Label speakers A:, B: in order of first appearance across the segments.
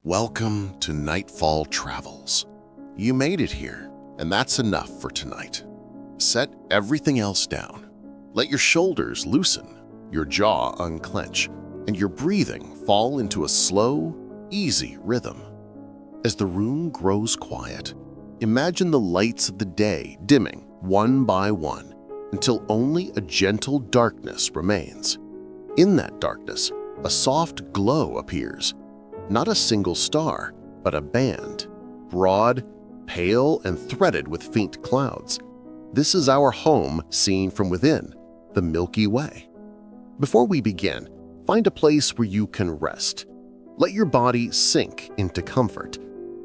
A: Welcome to Nightfall Travels. You made it here, and that's enough for tonight. Set everything else down. Let your shoulders loosen, your jaw unclench, and your breathing fall into a slow, easy rhythm. As the room grows quiet, imagine the lights of the day dimming one by one until only a gentle darkness remains. In that darkness, a soft glow appears. Not a single star, but a band, broad, pale, and threaded with faint clouds. This is our home seen from within, the Milky Way. Before we begin, find a place where you can rest. Let your body sink into comfort.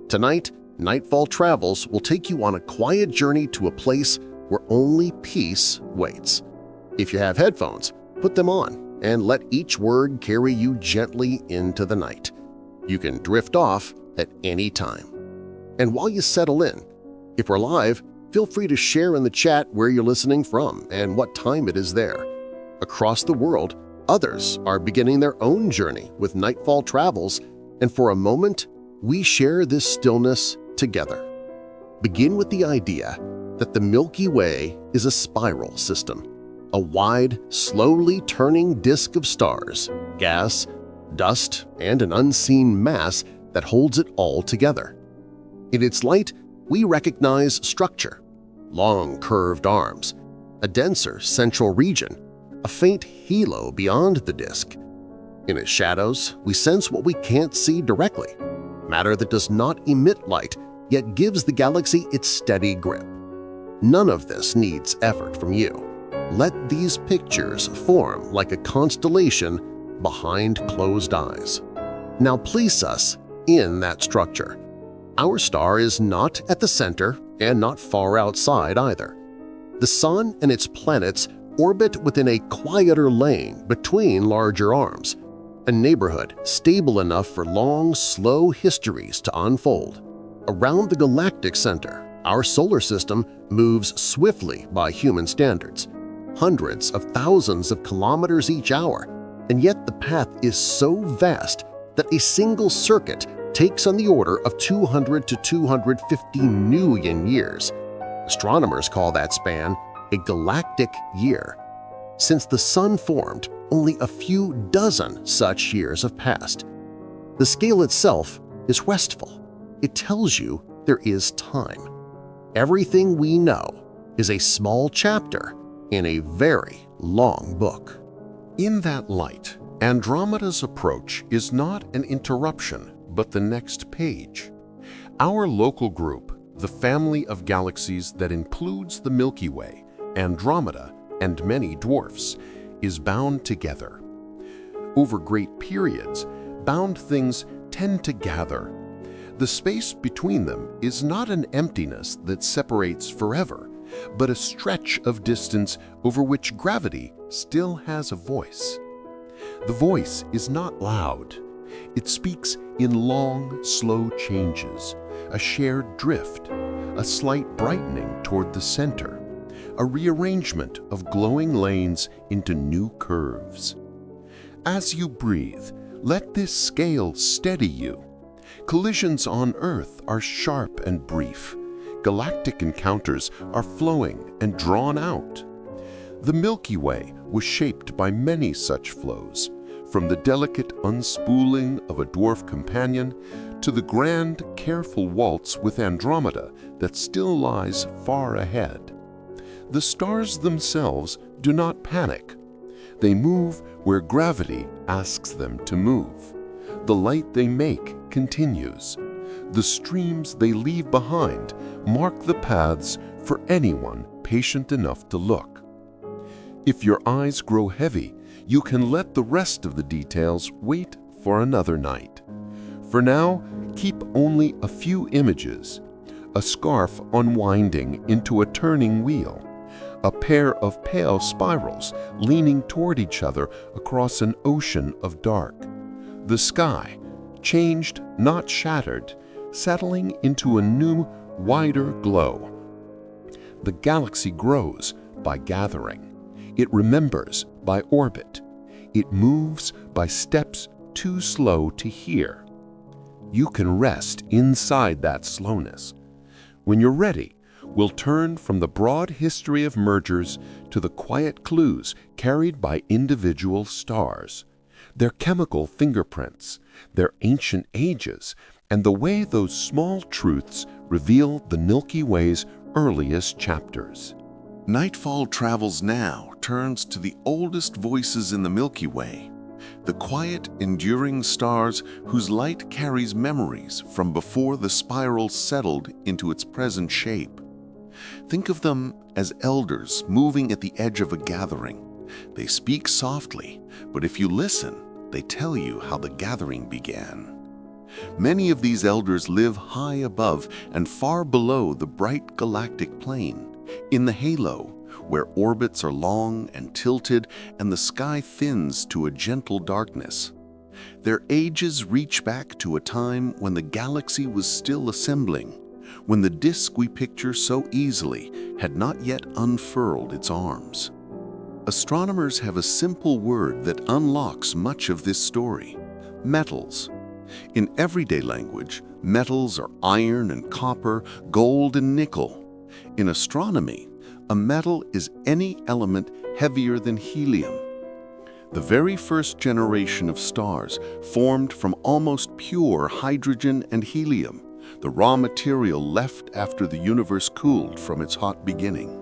A: Tonight, Nightfall Travels will take you on a quiet journey to a place where only peace waits. If you have headphones, put them on and let each word carry you gently into the night. You can drift off at any time. And while you settle in, if we're live, feel free to share in the chat where you're listening from and what time it is there. Across the world, others are beginning their own journey with Nightfall Travels, and for a moment, we share this stillness together. Begin with the idea that the Milky Way is a spiral system, a wide, slowly turning disk of stars, gas, dust, and an unseen mass that holds it all together. In its light, we recognize structure, long curved arms, a denser central region, a faint halo beyond the disk. In its shadows, we sense what we can't see directly, matter that does not emit light yet gives the galaxy its steady grip. None of this needs effort from you. Let these pictures form like a constellation behind closed eyes. Now place us in that structure. Our star is not at the center and not far outside either. The Sun and its planets orbit within a quieter lane between larger arms, a neighborhood stable enough for long, slow histories to unfold. Around the galactic center, our solar system moves swiftly by human standards, hundreds of thousands of kilometers each hour, and yet the path is so vast that a single circuit takes on the order of 200 to 250 million years. Astronomers call that span a galactic year. Since the Sun formed, only a few dozen such years have passed. The scale itself is restful. It tells you there is time. Everything we know is a small chapter in a very long book. In that light, Andromeda's approach is not an interruption but the next page. Our local group, the family of galaxies that includes the Milky Way, Andromeda, and many dwarfs, is bound together. Over great periods, bound things tend to gather. The space between them is not an emptiness that separates forever, but a stretch of distance over which gravity still has a voice. The voice is not loud. It speaks in long, slow changes, a shared drift, a slight brightening toward the center, a rearrangement of glowing lanes into new curves. As you breathe, let this scale steady you. Collisions on Earth are sharp and brief. Galactic encounters are flowing and drawn out. The Milky Way was shaped by many such flows, from the delicate unspooling of a dwarf companion to the grand, careful waltz with Andromeda that still lies far ahead. The stars themselves do not panic. They move where gravity asks them to move. The light they make continues. The streams they leave behind mark the paths for anyone patient enough to look. If your eyes grow heavy, you can let the rest of the details wait for another night. For now, keep only a few images: a scarf unwinding into a turning wheel, a pair of pale spirals leaning toward each other across an ocean of dark, the sky, changed, not shattered, settling into a new, wider glow. The galaxy grows by gathering. It remembers by orbit. It moves by steps too slow to hear.
B: you can rest inside that slowness. When you're ready, we'll turn from the broad history of mergers to the quiet clues carried by individual stars, their chemical fingerprints, their ancient ages, and the way those small truths reveal the Milky Way's earliest chapters.
A: Nightfall Travels now turns to the oldest voices in the Milky Way, the quiet, enduring stars whose light carries memories from before the spiral settled into its present shape. Think of them as elders moving at the edge of a gathering. They speak softly, but if you listen, they tell you how the gathering began. Many of these elders live high above and far below the bright galactic plane, in the halo, where orbits are long and tilted and the sky thins to a gentle darkness. Their ages reach back to a time when the galaxy was still assembling, when the disk we picture so easily had not yet unfurled its arms. Astronomers have a simple word that unlocks much of this story: metals. In everyday language, metals are iron and copper, gold and nickel. In astronomy, a metal is any element heavier than helium. The very first generation of stars formed from almost pure hydrogen and helium, the raw material left after the universe cooled from its hot beginning.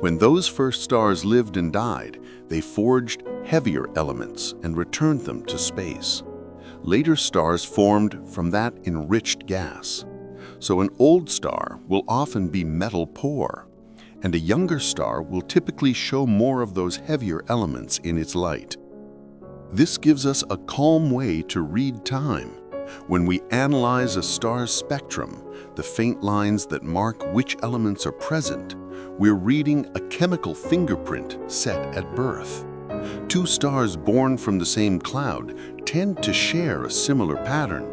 A: When those first stars lived and died, they forged heavier elements and returned them to space. Later stars formed from that enriched gas. So an old star will often be metal poor, and a younger star will typically show more of those heavier elements in its light. This gives us a calm way to read time. When we analyze a star's spectrum, the faint lines that mark which elements are present, we're reading a chemical fingerprint set at birth. Two stars born from the same cloud tend to share a similar pattern,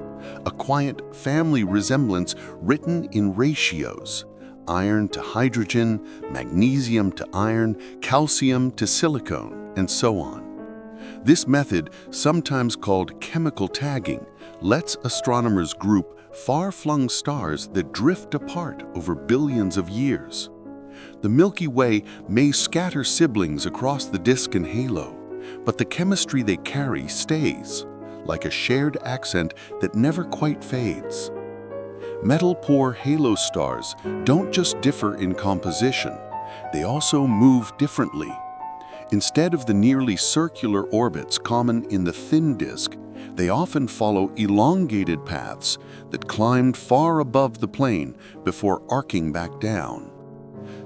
A: a quiet family resemblance written in ratios: iron to hydrogen, magnesium to iron, calcium to silicon, and so on. This method, sometimes called chemical tagging, lets astronomers group far-flung stars that drift apart over billions of years. The Milky Way may scatter siblings across the disk and halo, but the chemistry they carry stays, like a shared accent that never quite fades. Metal-poor halo stars don't just differ in composition, they also move differently. Instead of the nearly circular orbits common in the thin disk, they often follow elongated paths that climbed far above the plane before arcing back down.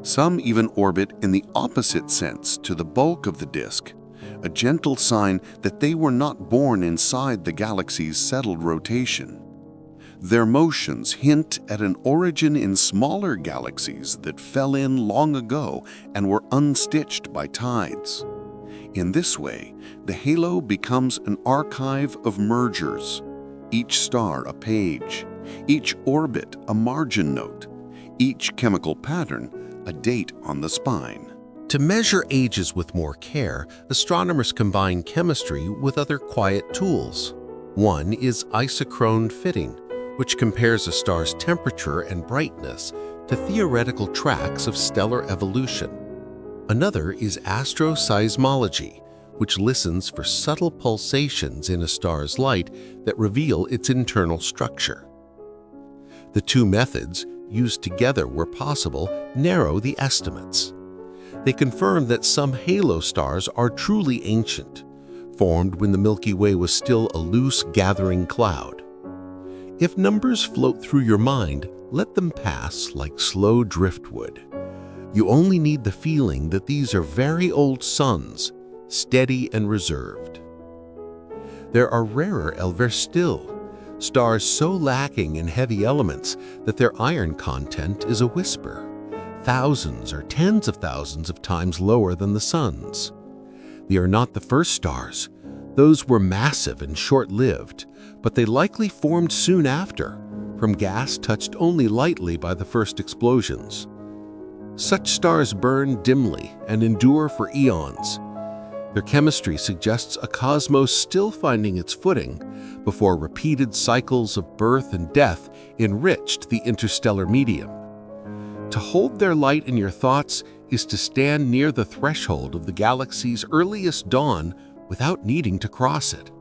A: Some even orbit in the opposite sense to the bulk of the disk, a gentle sign that they were not born inside the galaxy's settled rotation. Their motions hint at an origin in smaller galaxies that fell in long ago and were unstitched by tides. In this way, the halo becomes an archive of mergers, each star a page, each orbit a margin note, each chemical pattern a date on the spine.
C: To measure ages with more care, astronomers combine chemistry with other quiet tools. One is isochrone fitting, which compares a star's temperature and brightness to theoretical tracks of stellar evolution. Another is astroseismology, which listens for subtle pulsations in a star's light that reveal its internal structure. The two methods, used together where possible, narrow the estimates. They confirm that some halo stars are truly ancient, formed when the Milky Way was still a loose gathering cloud. If numbers float through your mind, let them pass like slow driftwood. You only need the feeling that these are very old suns, steady and reserved. There are rarer elvers still, stars so lacking in heavy elements that their iron content is a whisper, thousands or tens of thousands of times lower than the sun's. They are not the first stars. Those were massive and short-lived, but they likely formed soon after, from gas touched only lightly by the first explosions. Such stars burn dimly and endure for eons. Their chemistry suggests a cosmos still finding its footing before repeated cycles of birth and death enriched the interstellar medium. To hold their light in your thoughts is to stand near the threshold of the galaxy's earliest dawn without needing to cross it.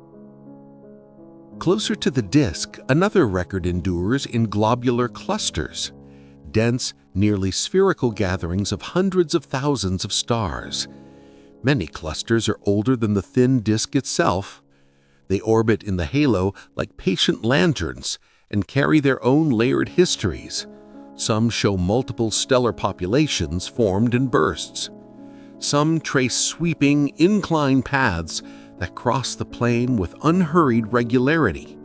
C: Closer to the disk, another record endures in globular clusters, dense, nearly spherical gatherings of hundreds of thousands of stars. Many clusters are older than the thin disk itself. They orbit in the halo like patient lanterns and carry their own layered histories. Some show multiple stellar populations formed in bursts. Some trace sweeping, inclined paths that cross the plane with unhurried regularity.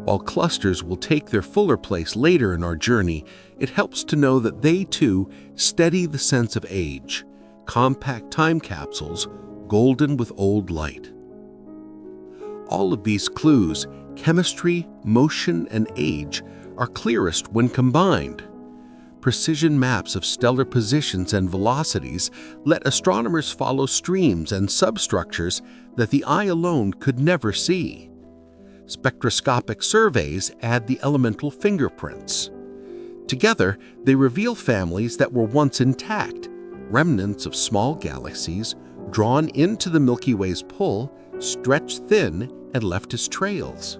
C: While clusters will take their fuller place later in our journey, it helps to know that they, too, steady the sense of age, compact time capsules, golden with old light. All of these clues, chemistry, motion, and age, are clearest when combined. Precision maps of stellar positions and velocities let astronomers follow streams and substructures that the eye alone could never see. Spectroscopic surveys add the elemental fingerprints. Together, they reveal families that were once intact, remnants of small galaxies drawn into the Milky Way's pull, stretched thin, and left as trails.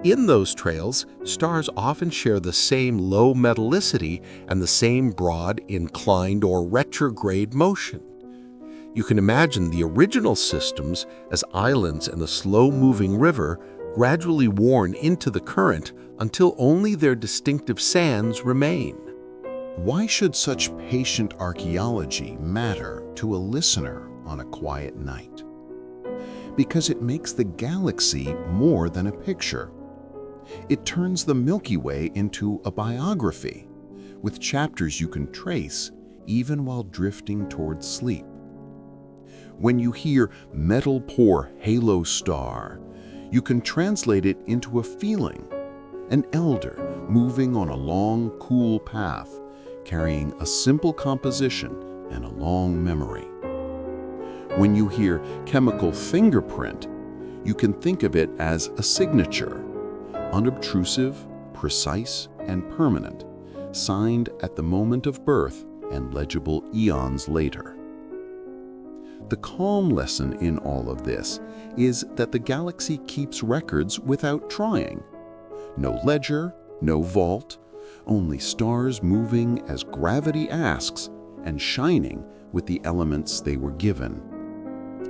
C: In those trails, stars often share the same low metallicity and the same broad, inclined, or retrograde motion. You can imagine the original systems as islands in a slow-moving river gradually worn into the current until only their distinctive sands remain.
A: Why should such patient archaeology matter to a listener on a quiet night? Because it makes the galaxy more than a picture. It turns the Milky Way into a biography, with chapters you can trace even while drifting towards sleep. When you hear metal-poor halo star, you can translate it into a feeling, an elder moving on a long, cool path, carrying a simple composition and a long memory. When you hear chemical fingerprint, you can think of it as a signature, unobtrusive, precise, and permanent, signed at the moment of birth and legible eons later. The calm lesson in all of this is that the galaxy keeps records without trying. No ledger, no vault, only stars moving as gravity asks and shining with the elements they were given.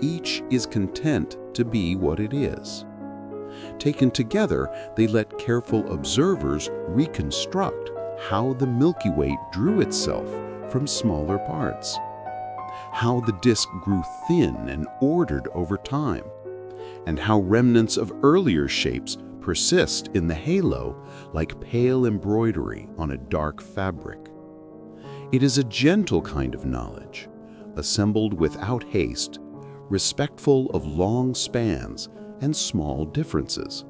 A: Each is content to be what it is. Taken together, they let careful observers reconstruct how the Milky Way drew itself from smaller parts, how the disk grew thin and ordered over time, and how remnants of earlier shapes persist in the halo like pale embroidery on a dark fabric. It is a gentle kind of knowledge, assembled without haste, respectful of long spans and small differences.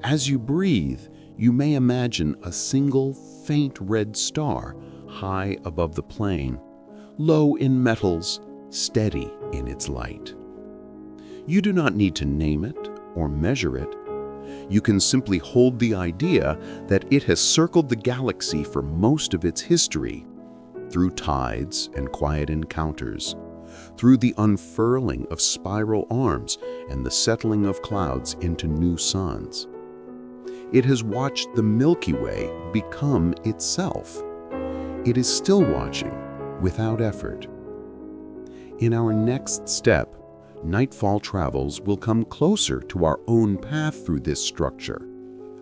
A: As you breathe, you may imagine a single faint red star high above the plane, low in metals, steady in its light. You do not need to name it or measure it. You can simply hold the idea that it has circled the galaxy for most of its history, through tides and quiet encounters, through the unfurling of spiral arms and the settling of clouds into new suns. It has watched the Milky Way become itself. It is still watching, without effort. In our next step, Nightfall Travels will come closer to our own path through this structure,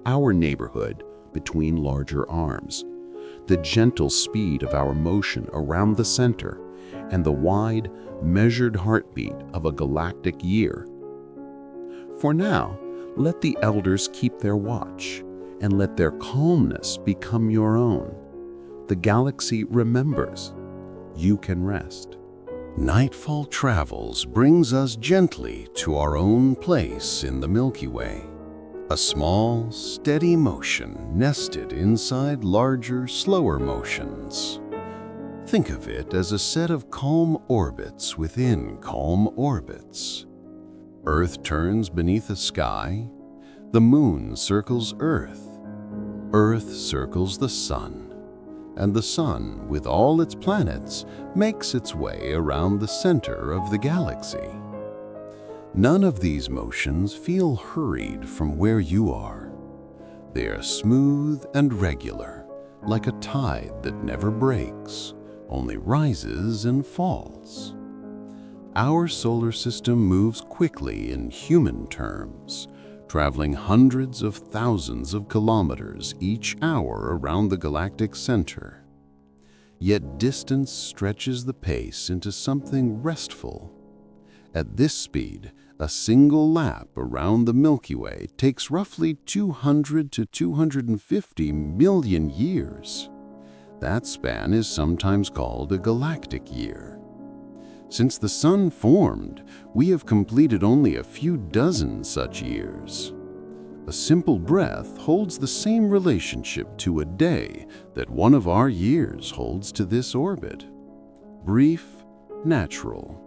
A: our neighborhood between larger arms, the gentle speed of our motion around the center, and the wide, measured heartbeat of a galactic year. For now, let the elders keep their watch, and let their calmness become your own. The galaxy remembers. You can rest.
D: Nightfall Travels brings us gently to our own place in the Milky Way, a small, steady motion nested inside larger, slower motions. Think of it as a set of calm orbits within calm orbits. Earth turns beneath the sky, the moon circles Earth, Earth circles the sun, and the sun, with all its planets, makes its way around the center of the galaxy. None of these motions feel hurried from where you are. They are smooth and regular, like a tide that never breaks, only rises and falls. Our solar system moves quickly in human terms, traveling hundreds of thousands of kilometers each hour around the galactic center. Yet distance stretches the pace into something restful. At this speed, a single lap around the Milky Way takes roughly 200 to 250 million years. That span is sometimes called a galactic year. Since the Sun formed, we have completed only a few dozen such years. A simple breath holds the same relationship to a day that one of our years holds to this orbit. Brief, natural,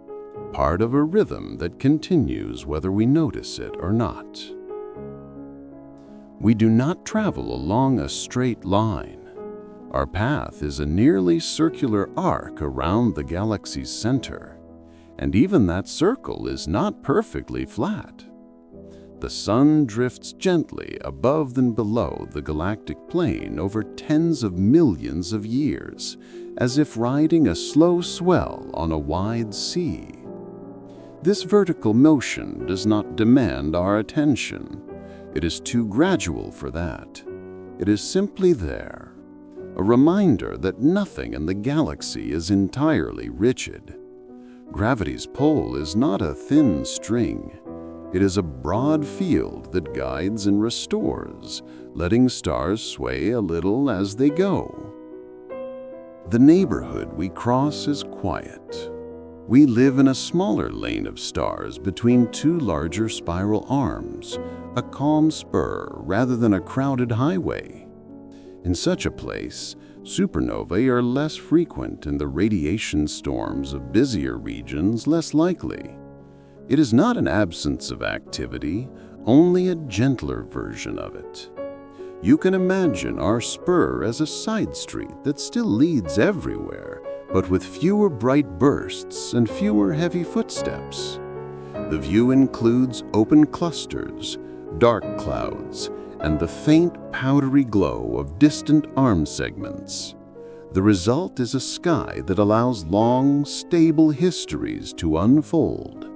D: part of a rhythm that continues whether we notice it or not. We do not travel along a straight line. Our path is a nearly circular arc around the galaxy's center. And even that circle is not perfectly flat. The sun drifts gently above and below the galactic plane over tens of millions of years, as if riding a slow swell on a wide sea. This vertical motion does not demand our attention. It is too gradual for that. It is simply there, a reminder that nothing in the galaxy is entirely rigid. Gravity's pull is not a thin string. It is a broad field that guides and restores, letting stars sway a little as they go. The neighborhood we cross is quiet. We live in a smaller lane of stars between two larger spiral arms, a calm spur rather than a crowded highway. In such a place, supernovae are less frequent and the radiation storms of busier regions less likely. It is not an absence of activity, only a gentler version of it. You can imagine our spur as a side street that still leads everywhere, but with fewer bright bursts and fewer heavy footsteps. The view includes open clusters, dark clouds, and the faint powdery glow of distant arm segments. The result is a sky that allows long, stable histories to unfold.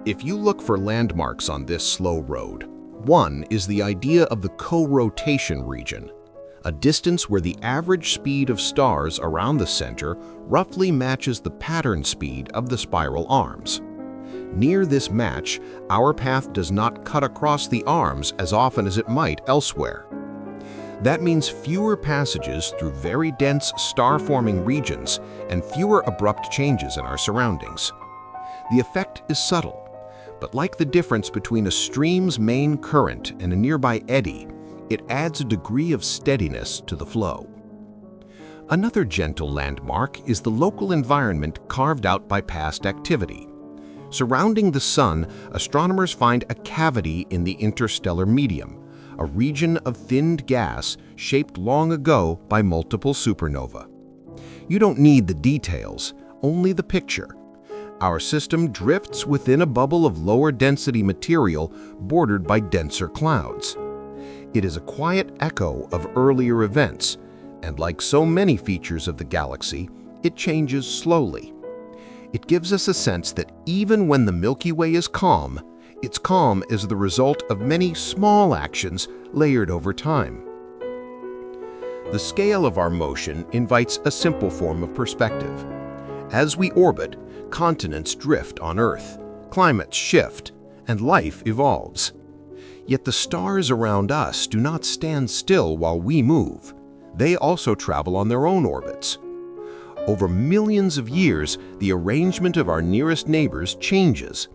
E: If you look for landmarks on this slow road, one is the idea of the co-rotation region, a distance where the average speed of stars around the center roughly matches the pattern speed of the spiral arms. Near this match, our path does not cut across the arms as often as it might elsewhere. That means fewer passages through very dense star-forming regions and fewer abrupt changes in our surroundings. The effect is subtle, but like the difference between a stream's main current and a nearby eddy, it adds a degree of steadiness to the flow. Another gentle landmark is the local environment carved out by past activity. Surrounding the Sun, astronomers find a cavity in the interstellar medium, a region of thinned gas shaped long ago by multiple supernovae. You don't need the details, only the picture. Our system drifts within a bubble of lower density material bordered by denser clouds. It is a quiet echo of earlier events, and like so many features of the galaxy, it changes slowly. It gives us a sense that even when the Milky Way is calm, its calm is the result of many small actions layered over time. The scale of our motion invites a simple form of perspective. As we orbit, continents drift on Earth, climates shift, and life evolves. Yet the stars around us do not stand still while we move. They also travel on their own orbits. Over millions of years, the arrangement of our nearest neighbors changes.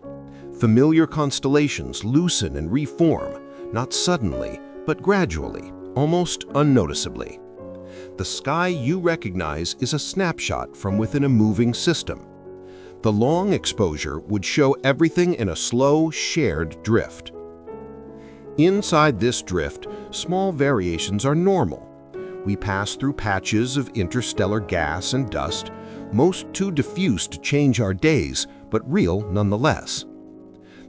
E: Familiar constellations loosen and reform, not suddenly, but gradually, almost unnoticeably. the sky you recognize is a snapshot from within a moving system. The long exposure would show everything in a slow, shared drift. Inside this drift, small variations are normal. We pass through patches of interstellar gas and dust, most too diffuse to change our days, but real nonetheless.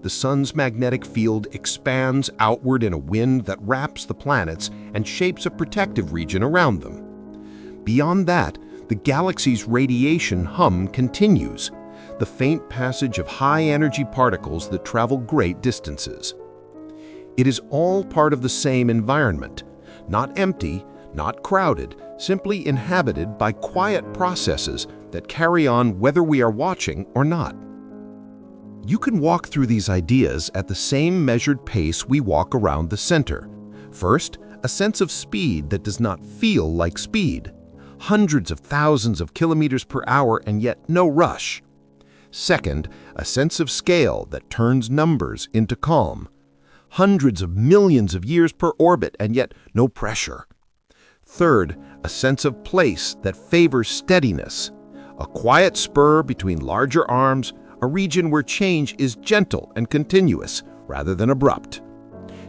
E: The sun's magnetic field expands outward in a wind that wraps the planets and shapes a protective region around them. Beyond that, the galaxy's radiation hum continues, the faint passage of high-energy particles that travel great distances. It is all part of the same environment, not empty, not crowded, simply inhabited by quiet processes that carry on whether we are watching or not. You can walk through these ideas at the same measured pace we walk around the center. First, a sense of speed that does not feel like speed. Hundreds of thousands of kilometers per hour and yet no rush. Second, a sense of scale that turns numbers into calm. Hundreds of millions of years per orbit and yet no pressure. Third, a sense of place that favors steadiness. A quiet spur between larger arms, a region where change is gentle and continuous rather than abrupt.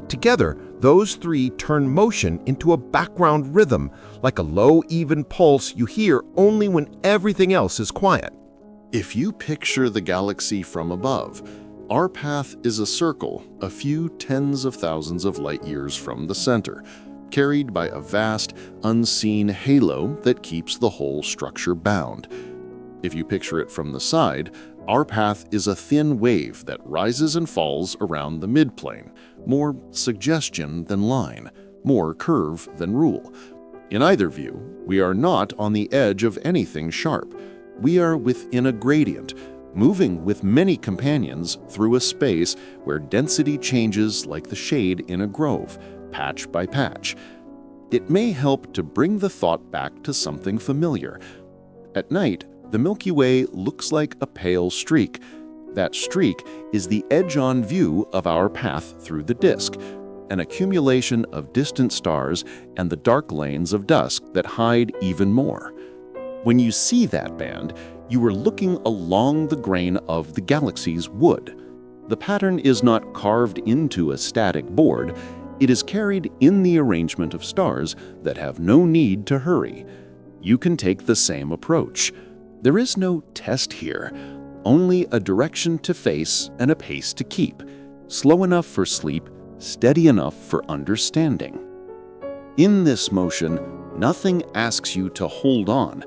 E: Together, those three turn motion into a background rhythm, like a low, even pulse you hear only when everything else is quiet.
A: If you picture the galaxy from above, our path is a circle a few tens of thousands of light years from the center, carried by a vast, unseen halo that keeps the whole structure bound. If you picture it from the side, our path is a thin wave that rises and falls around the midplane, more suggestion than line, more curve than rule. In either view, we are not on the edge of anything sharp. We are within a gradient, moving with many companions through a space where density changes like the shade in a grove, patch by patch. It may help to bring the thought back to something familiar. At night, the Milky Way looks like a pale streak. That streak is the edge-on view of our path through the disk, an accumulation of distant stars and the dark lanes of dusk that hide even more. When you see that band, you are looking along the grain of the galaxy's wood. The pattern is not carved into a static board. It is carried in the arrangement of stars that have no need to hurry. You can take the same approach. There is no test here, only a direction to face and a pace to keep, slow enough for sleep, steady enough for understanding. In this motion, nothing asks you to hold on.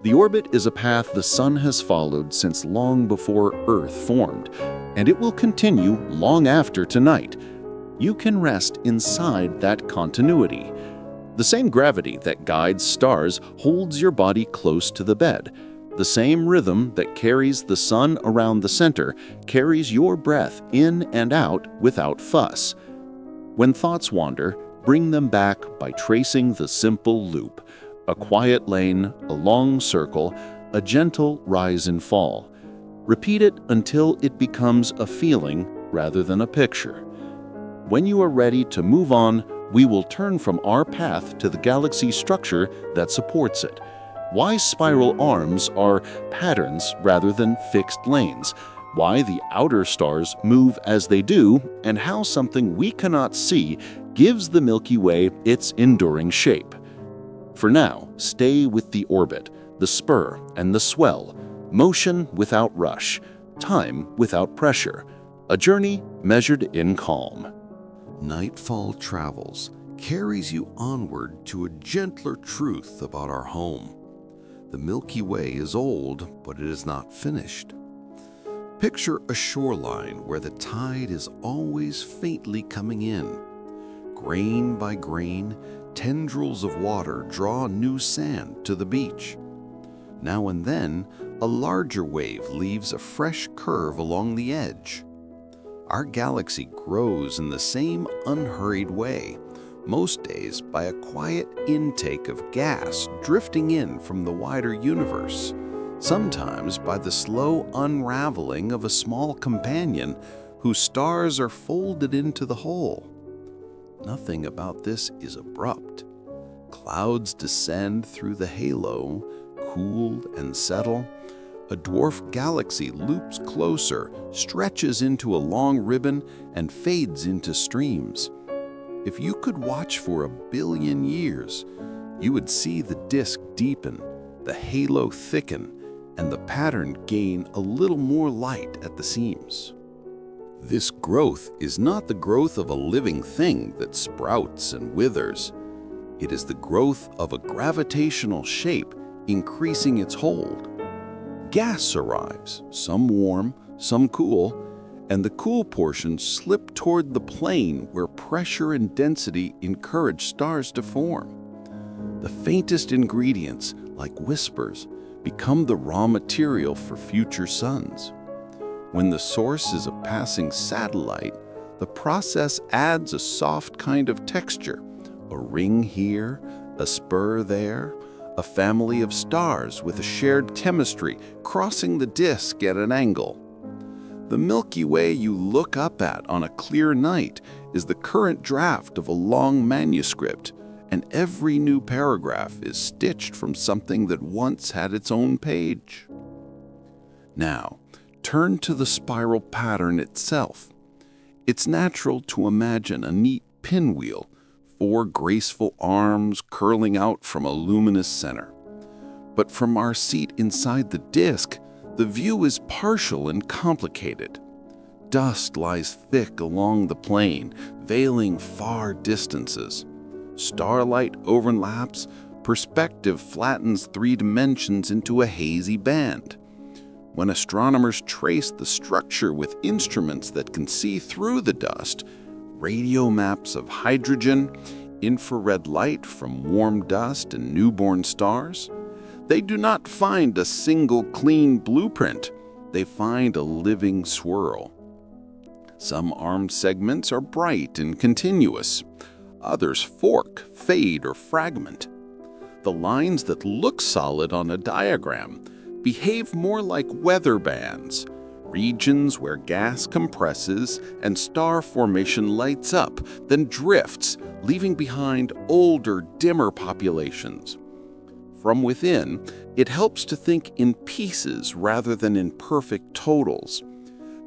A: The orbit is a path the sun has followed since long before Earth formed, and it will continue long after tonight. You can rest inside that continuity. The same gravity that guides stars holds your body close to the bed. The same rhythm that carries the sun around the center carries your breath in and out without fuss. When thoughts wander, bring them back by tracing the simple loop. A quiet lane, a long circle, a gentle rise and fall. Repeat it until it becomes a feeling rather than a picture. When you are ready to move on, we will turn from our path to the galaxy structure that supports it. Why spiral arms are patterns rather than fixed lanes, why the outer stars move as they do, and how something we cannot see gives the Milky Way its enduring shape. For now, stay with the orbit, the spur and the swell, motion without rush, time without pressure, a journey measured in calm.
F: Nightfall Travels carries you onward to a gentler truth about our home. The Milky Way is old, but it is not finished. Picture a shoreline where the tide is always faintly coming in. Grain by grain, tendrils of water draw new sand to the beach. Now and then, a larger wave leaves a fresh curve along the edge. Our galaxy grows in the same unhurried way, most days by a quiet intake of gas drifting in from the wider universe, sometimes by the slow unraveling of a small companion whose stars are folded into the whole. Nothing about this is abrupt. Clouds descend through the halo, cool and settle. A dwarf galaxy loops closer, stretches into a long ribbon, and fades into streams. If you could watch for 1 billion years, you would see the disk deepen, the halo thicken, and the pattern gain a little more light at the seams. This growth is not the growth of a living thing that sprouts and withers. It is the growth of a gravitational shape increasing its hold. Gas arrives, some warm, some cool, and the cool portions slip toward the plane where pressure and density encourage stars to form. The faintest ingredients, like whispers, become the raw material for future suns. When the source is a passing satellite, the process adds a soft kind of texture, a ring here, a spur there, a family of stars with a shared chemistry crossing the disk at an angle. The Milky Way you look up at on a clear night is the current draft of a long manuscript, and every new paragraph is stitched from something that once had its own page. Now, turn to the spiral pattern itself. It's natural to imagine a neat pinwheel, 4 graceful arms curling out from a luminous center. But from our seat inside the disk, the view is partial and complicated. Dust lies thick along the plane, veiling far distances. Starlight overlaps, perspective flattens 3 dimensions into a hazy band. When astronomers trace the structure with instruments that can see through the dust, radio maps of hydrogen, infrared light from warm dust and newborn stars, they do not find a single clean blueprint. They find a living swirl. Some arm segments are bright and continuous. Others fork, fade, or fragment. The lines that look solid on a diagram behave more like weather bands, regions where gas compresses and star formation lights up, then drifts, leaving behind older, dimmer populations. From within, it helps to think in pieces rather than in perfect totals.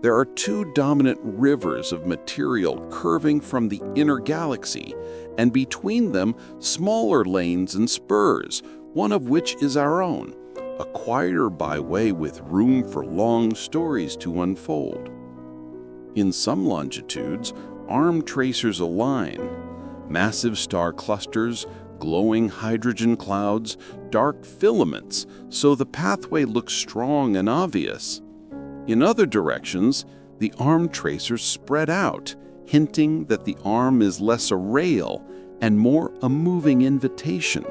F: There are 2 dominant rivers of material curving from the inner galaxy, and between them smaller lanes and spurs, one of which is our own, a quieter byway with room for long stories to unfold. In some longitudes, arm tracers align. Massive star clusters, glowing hydrogen clouds, dark filaments, so the pathway looks strong and obvious. In other directions, the arm tracers spread out, hinting that the arm is less a rail and more a moving invitation.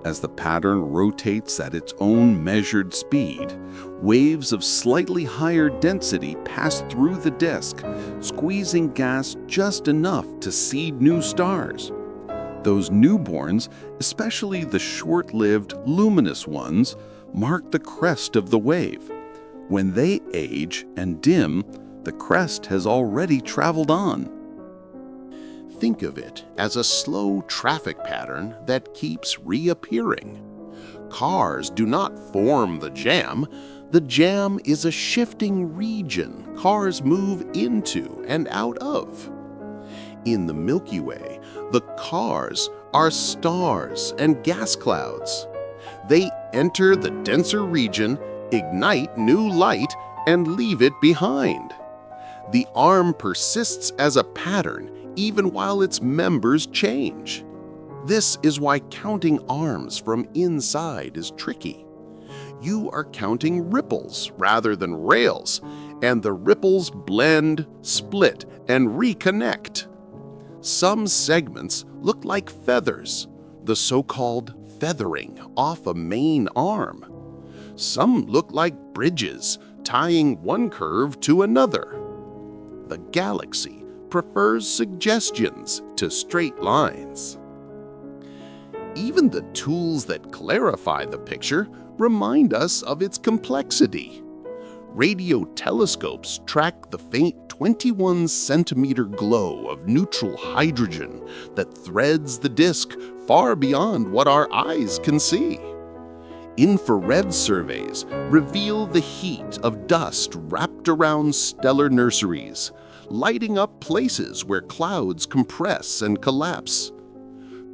F: As the pattern rotates at its own measured speed, waves of slightly higher density pass through the disk, squeezing gas just enough to seed new stars. Those newborns, especially the short-lived, luminous ones, mark the crest of the wave. When they age and dim, the crest has already traveled on.
A: Think of it as a slow traffic pattern that keeps reappearing. Cars do not form the jam. The jam is a shifting region cars move into and out of. In the Milky Way, the cars are stars and gas clouds. They enter the denser region, ignite new light, and leave it behind. The arm persists as a pattern even while its members change. This is why counting arms from inside is tricky. You are counting ripples rather than rails, and the ripples blend, split, and reconnect. Some segments look like feathers, the so-called feathering off a main arm. Some look like bridges, tying one curve to another. The galaxy prefers suggestions to straight lines. Even the tools that clarify the picture remind us of its complexity. Radio telescopes track the faint 21-centimeter glow of neutral hydrogen that threads the disk far beyond what our eyes can see. Infrared surveys reveal the heat of dust wrapped around stellar nurseries, lighting up places where clouds compress and collapse.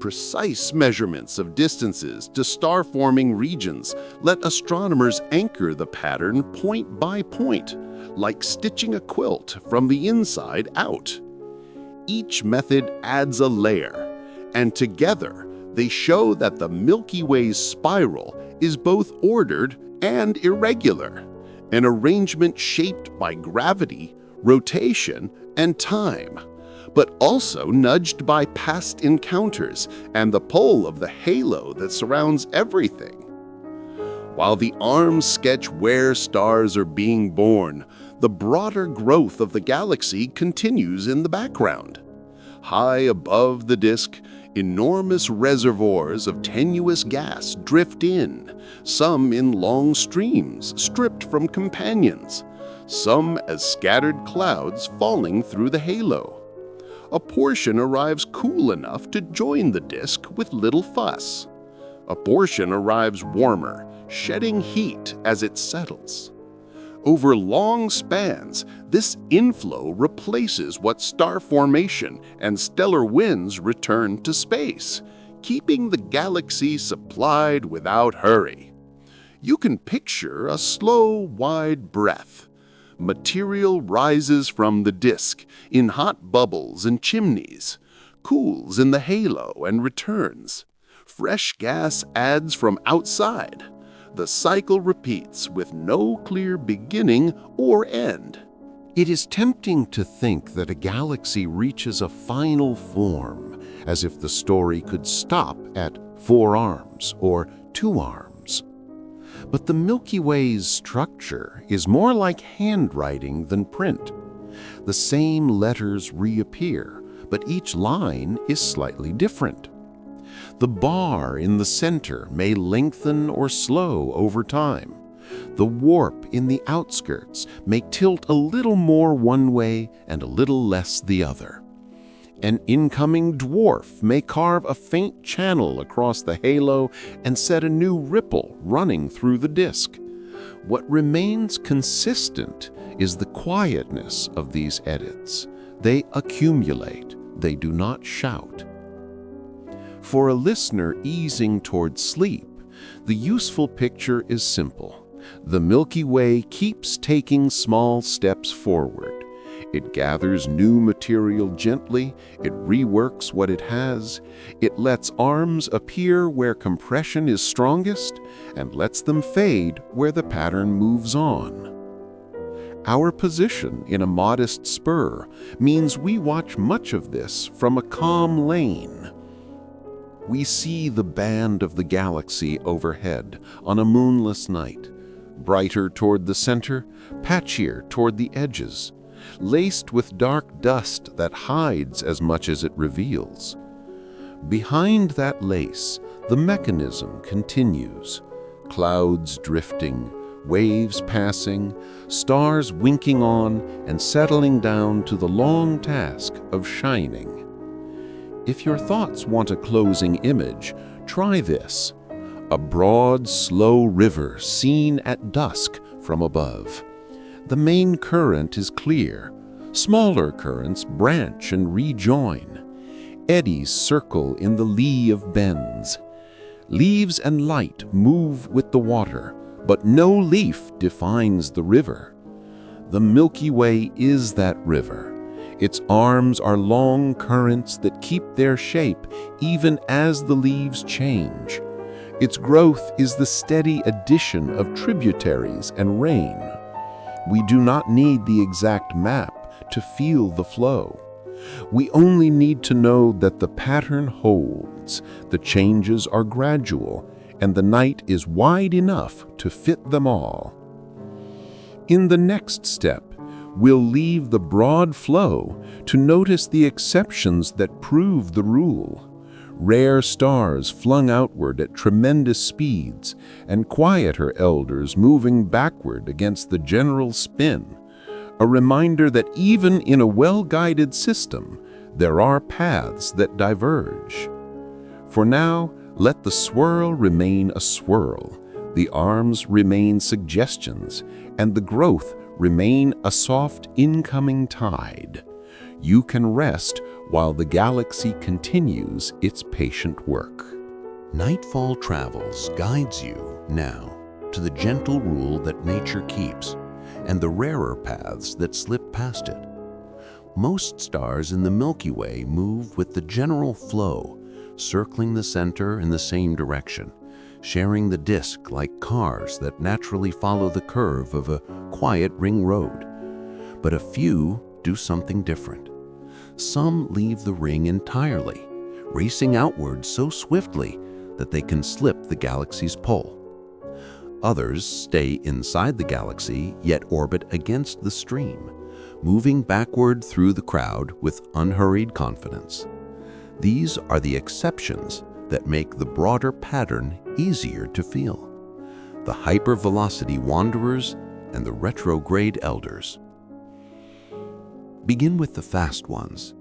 A: Precise measurements of distances to star-forming regions let astronomers anchor the pattern point by point, like stitching a quilt from the inside out. Each method adds a layer, and together they show that the Milky Way's spiral is both ordered and irregular, an arrangement shaped by gravity, rotation, and time, but also nudged by past encounters and the pull of the halo that surrounds everything. While the arms sketch where stars are being born, the broader growth of the galaxy continues in the background. High above the disk, enormous reservoirs of tenuous gas drift in, some in long streams stripped from companions, some as scattered clouds falling through the halo. A portion arrives cool enough to join the disk with little fuss. A portion arrives warmer, shedding heat as it settles. Over long spans, this inflow replaces what star formation and stellar winds return to space, keeping the galaxy supplied without hurry. You can picture a slow, wide breath. Material rises from the disk in hot bubbles and chimneys, cools in the halo and returns. Fresh gas adds from outside. The cycle repeats with no clear beginning or end.
C: It is tempting to think that a galaxy reaches a final form, as if the story could stop at 4 arms or 2 arms. But the Milky Way's structure is more like handwriting than print. The same letters reappear, but each line is slightly different. The bar in the center may lengthen or slow over time. The warp in the outskirts may tilt a little more one way and a little less the other. An incoming dwarf may carve a faint channel across the halo and set a new ripple running through the disk. What remains consistent is the quietness of these edits. They accumulate, they do not shout. For a listener easing toward sleep, the useful picture is simple. The Milky Way keeps taking small steps forward. It gathers new material gently, it reworks what it has, it lets arms appear where compression is strongest, and lets them fade where the pattern moves on. Our position in a modest spur means we watch much of this from a calm lane. We see the band of the galaxy overhead on a moonless night, brighter toward the center, patchier toward the edges, laced with dark dust that hides as much as it reveals. Behind that lace, the mechanism continues, clouds drifting, waves passing, stars winking on and settling down to the long task of shining. If your thoughts want a closing image, try this: a broad, slow river seen at dusk from above. The main current is clear. Smaller currents branch and rejoin. Eddies circle in the lee of bends. Leaves and light move with the water, but no leaf defines the river. The Milky Way is that river. Its arms are long currents that keep their shape even as the leaves change. Its growth is the steady addition of tributaries and rain. We do not need the exact map to feel the flow. We only need to know that the pattern holds, the changes are gradual, and the night is wide enough to fit them all. In the next step, we'll leave the broad flow to notice the exceptions that prove the rule. Rare stars flung outward at tremendous speeds, and quieter elders moving backward against the general spin.
B: a reminder that even in a well-guided system, there are paths that diverge. For now, let the swirl remain a swirl, the arms remain suggestions, and the growth remain a soft incoming tide. You can rest while the galaxy continues its patient work.
C: Nightfall Travels guides you now to the gentle rule that nature keeps and the rarer paths that slip past it. Most stars in the Milky Way move with the general flow, circling the center in the same direction, sharing the disk like cars that naturally follow the curve of a quiet ring road. But a few do something different. Some leave the ring entirely, racing outward so swiftly that they can slip the galaxy's pull. Others stay inside the galaxy, yet orbit against the stream, moving backward through the crowd with unhurried confidence. These are the exceptions that make the broader pattern easier to feel. The hypervelocity wanderers and the retrograde elders. Begin with the fast ones.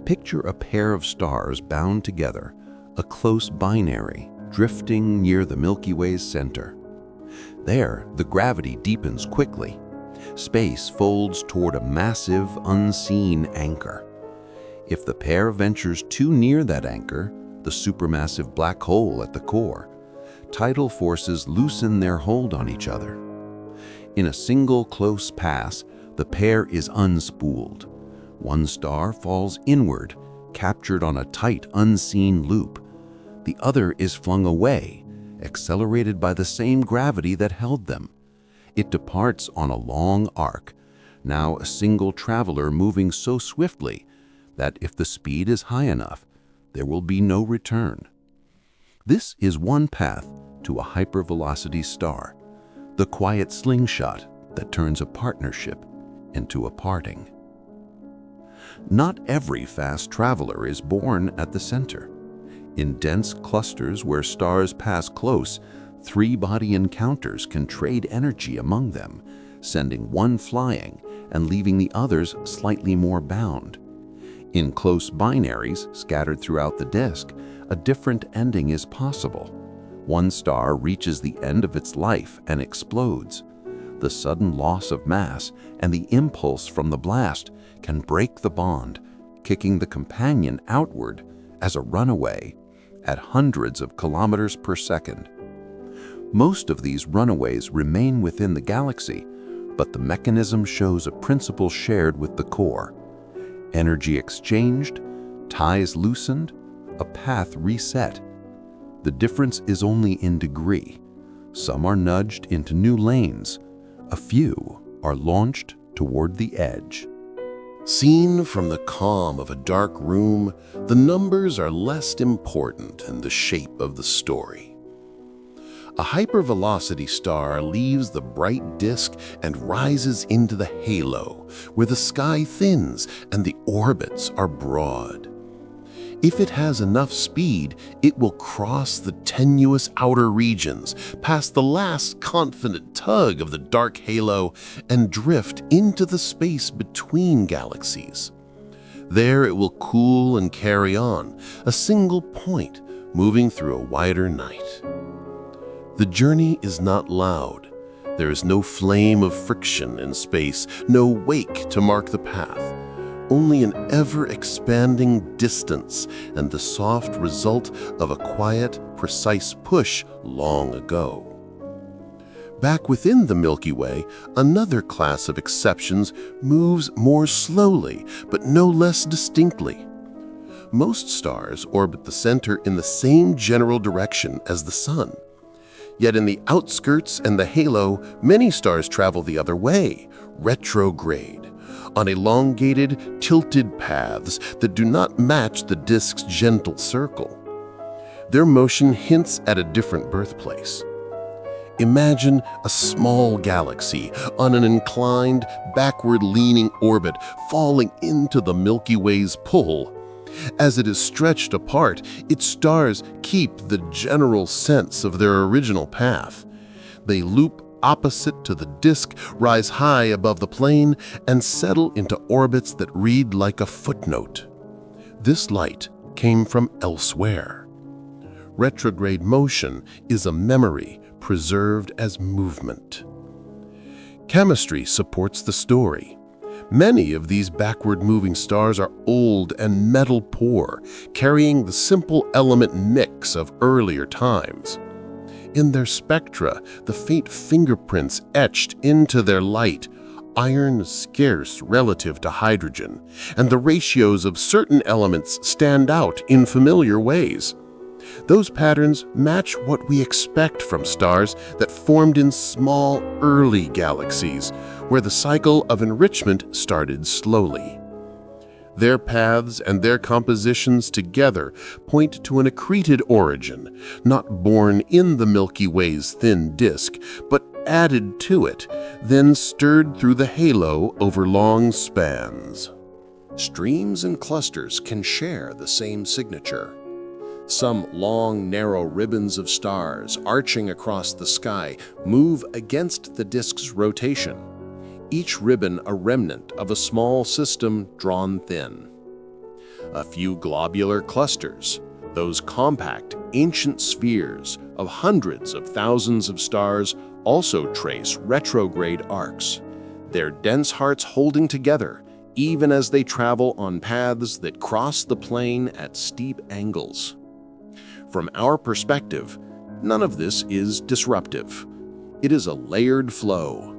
C: Picture a pair of stars bound together, a close binary, drifting near the Milky Way's center. There, the gravity deepens quickly. Space folds toward a massive, unseen anchor. If the pair ventures too near that anchor, the supermassive black hole at the core, tidal forces loosen their hold on each other. In a single close pass, the pair is unspooled. One star falls inward, captured on a tight, unseen loop. The other is flung away, accelerated by the same gravity that held them. It departs on a long arc, now a single traveler moving so swiftly that if the speed is high enough, there will be no return. This is one path to a hypervelocity star, the quiet slingshot that turns a partnership into a parting. Not every fast traveler is born at the center. In dense clusters where stars pass close, three-body encounters can trade energy among them, sending one flying and leaving the others slightly more bound. In close binaries scattered throughout the disk, a different ending is possible. One star reaches the end of its life and explodes. The sudden loss of mass and the impulse from the blast can break the bond, kicking the companion outward as a runaway at hundreds of kilometers per second. Most of these runaways remain within the galaxy, but the mechanism shows a principle shared with the core. Energy exchanged, ties loosened, a path reset. The difference is only in degree. Some are nudged into new lanes. A few are launched toward the edge.
A: Seen from the calm of a dark room, the numbers are less important than the shape of the story. A hypervelocity star leaves the bright disk and rises into the halo, where the sky thins and the orbits are broad. If it has enough speed, it will cross the tenuous outer regions, past the last confident tug of the dark halo, and drift into the space between galaxies. There it will cool and carry on, a single point moving through a wider night. The journey is not loud. There is no flame of friction in space, no wake to mark the path. Only an ever-expanding distance and the soft result of a quiet, precise push long ago. Back within the Milky Way, another class of exceptions moves more slowly, but no less distinctly. Most stars orbit the center in the same general direction as the Sun. Yet in the outskirts and the halo, many stars travel the other way, retrograde, on elongated, tilted paths that do not match the disk's gentle circle. Their motion hints at a different birthplace. Imagine a small galaxy on an inclined, backward-leaning orbit falling into the Milky Way's pull. As it is stretched apart, its stars keep the general sense of their original path. They loop opposite to the disk rise high above the plane and settle into orbits that read like a footnote. This light came from elsewhere. Retrograde motion is a memory preserved as movement. Chemistry supports the story. Many of these backward-moving stars are old and metal-poor, carrying the simple element mix of earlier times. In their spectra, the faint fingerprints etched into their light, iron scarce relative to hydrogen, and the ratios of certain elements stand out in familiar ways. Those patterns match what we expect from stars that formed in small, early galaxies, where the cycle of enrichment started slowly. Their paths and their compositions together point to an accreted origin, not born in the Milky Way's thin disk, but added to it, then stirred through the halo over long spans. Streams and clusters can share the same signature. Some long, narrow ribbons of stars arching across the sky move against the disk's rotation, each ribbon a remnant of a small system drawn thin. A few globular clusters, those compact, ancient spheres of hundreds of thousands of stars, also trace retrograde arcs, their dense hearts holding together even as they travel on paths that cross the plane at steep angles. From our perspective, none of this is disruptive. It is a layered flow.